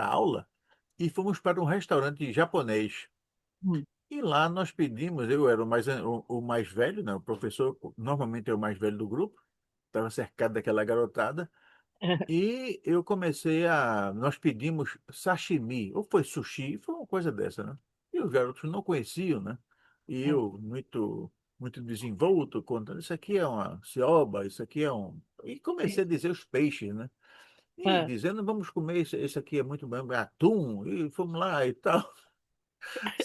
aula e fomos para um restaurante japonês. Hum. E lá nós pedimos, eu era o mais velho, né? O professor normalmente é o mais velho do grupo, estava cercado daquela garotada. E nós pedimos sashimi, ou foi sushi, foi uma coisa dessa, né? E os garotos não conheciam, né? E eu, muito desenvolto, contando, isso aqui é uma cioba, isso aqui é um... E comecei a dizer os peixes, né? E dizendo, vamos comer, esse aqui é muito bom, é atum, e fomos lá e tal.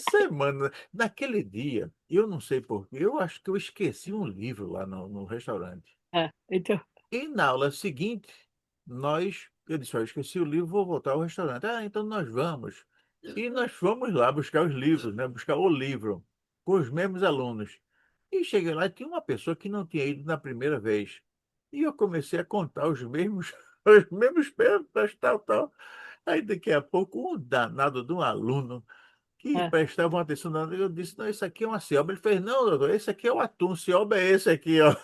Semana, naquele dia, eu não sei porquê, eu acho que eu esqueci um livro lá no restaurante. Então, E na aula seguinte, eu disse, eu esqueci o livro, vou voltar ao restaurante. Ah, então nós vamos. E nós fomos lá buscar os livros, né? Buscar o livro, com os mesmos alunos. E cheguei lá e tinha uma pessoa que não tinha ido na primeira vez. E eu comecei a contar os mesmos, os mesmos peças, tal, tal. Aí daqui a pouco, um danado de um aluno que prestava atenção, eu disse, não, isso aqui é uma cioba. Ele fez, não, doutor, esse aqui é o atum, cioba é esse aqui, ó.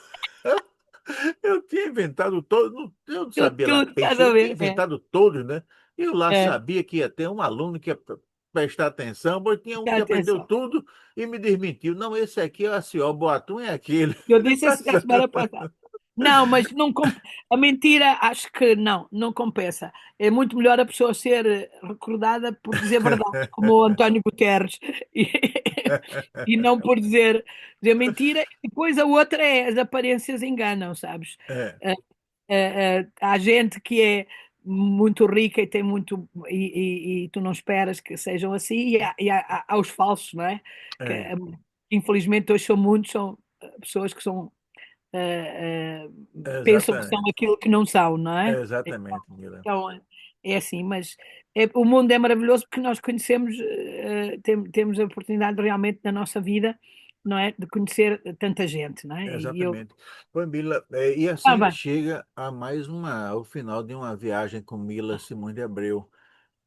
Eu tinha inventado todo, eu não sabia lá tudo, estás peixe, a eu tinha ver? inventado todos, né? Eu lá É, sabia que ia ter um aluno que ia prestar atenção, mas tinha um Dá que aprendeu atenção. tudo e me desmentiu. Não, esse aqui é a cioba, o atum é aquele. Eu disse Tá a certo. semana passada. Não, mas não a mentira acho que não compensa. É muito melhor a pessoa ser recordada por dizer verdade, como o António Guterres, e, e não por dizer mentira. E depois a outra é as aparências enganam, sabes? É, Há gente que é muito rica e tem muito e tu não esperas que sejam assim há os falsos, não é? Que, é, infelizmente hoje são muitos, são pessoas que são pensam que são exatamente. aquilo que não são, não é? Exatamente, Mila. Então é assim, mas o mundo é maravilhoso porque nós conhecemos, temos a oportunidade realmente na nossa vida, não é? De conhecer tanta gente, não é? E eu, Exatamente. Pô, Mila, e assim ah, a gente bem, chega a ao final de uma viagem com Mila Simões de Abreu.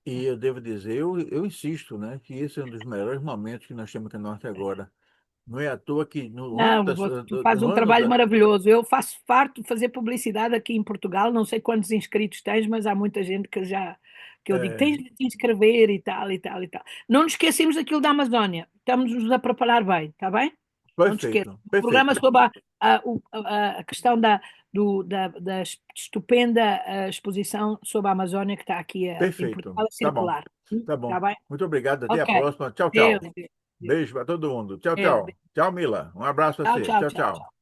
E eu devo dizer, eu insisto, né, que esse é um dos melhores momentos que nós temos aqui no Norte agora. Não é à toa que não, tu fazes no um ano trabalho da, maravilhoso. Eu faço farto de fazer publicidade aqui em Portugal. Não sei quantos inscritos tens, mas há muita gente que eu digo, é, tens de te inscrever e tal, e tal, e tal. Não nos esquecemos daquilo da Amazónia. Estamos-nos a preparar bem, está bem? Não te esqueças. perfeito, O programa perfeito, sobre a questão da estupenda exposição sobre a Amazónia que está aqui em perfeito. Portugal a Tá bom, circular. tá Está bom. bem? Muito obrigado, até a Ok. próxima. Tchau, Deus, tchau. Deus, Deus. Beijo para todo mundo. Tchau, Deus. tchau. Tchau, Mila. Um abraço para Tchau, você. tchau, Tchau, tchau, tchau. tchau.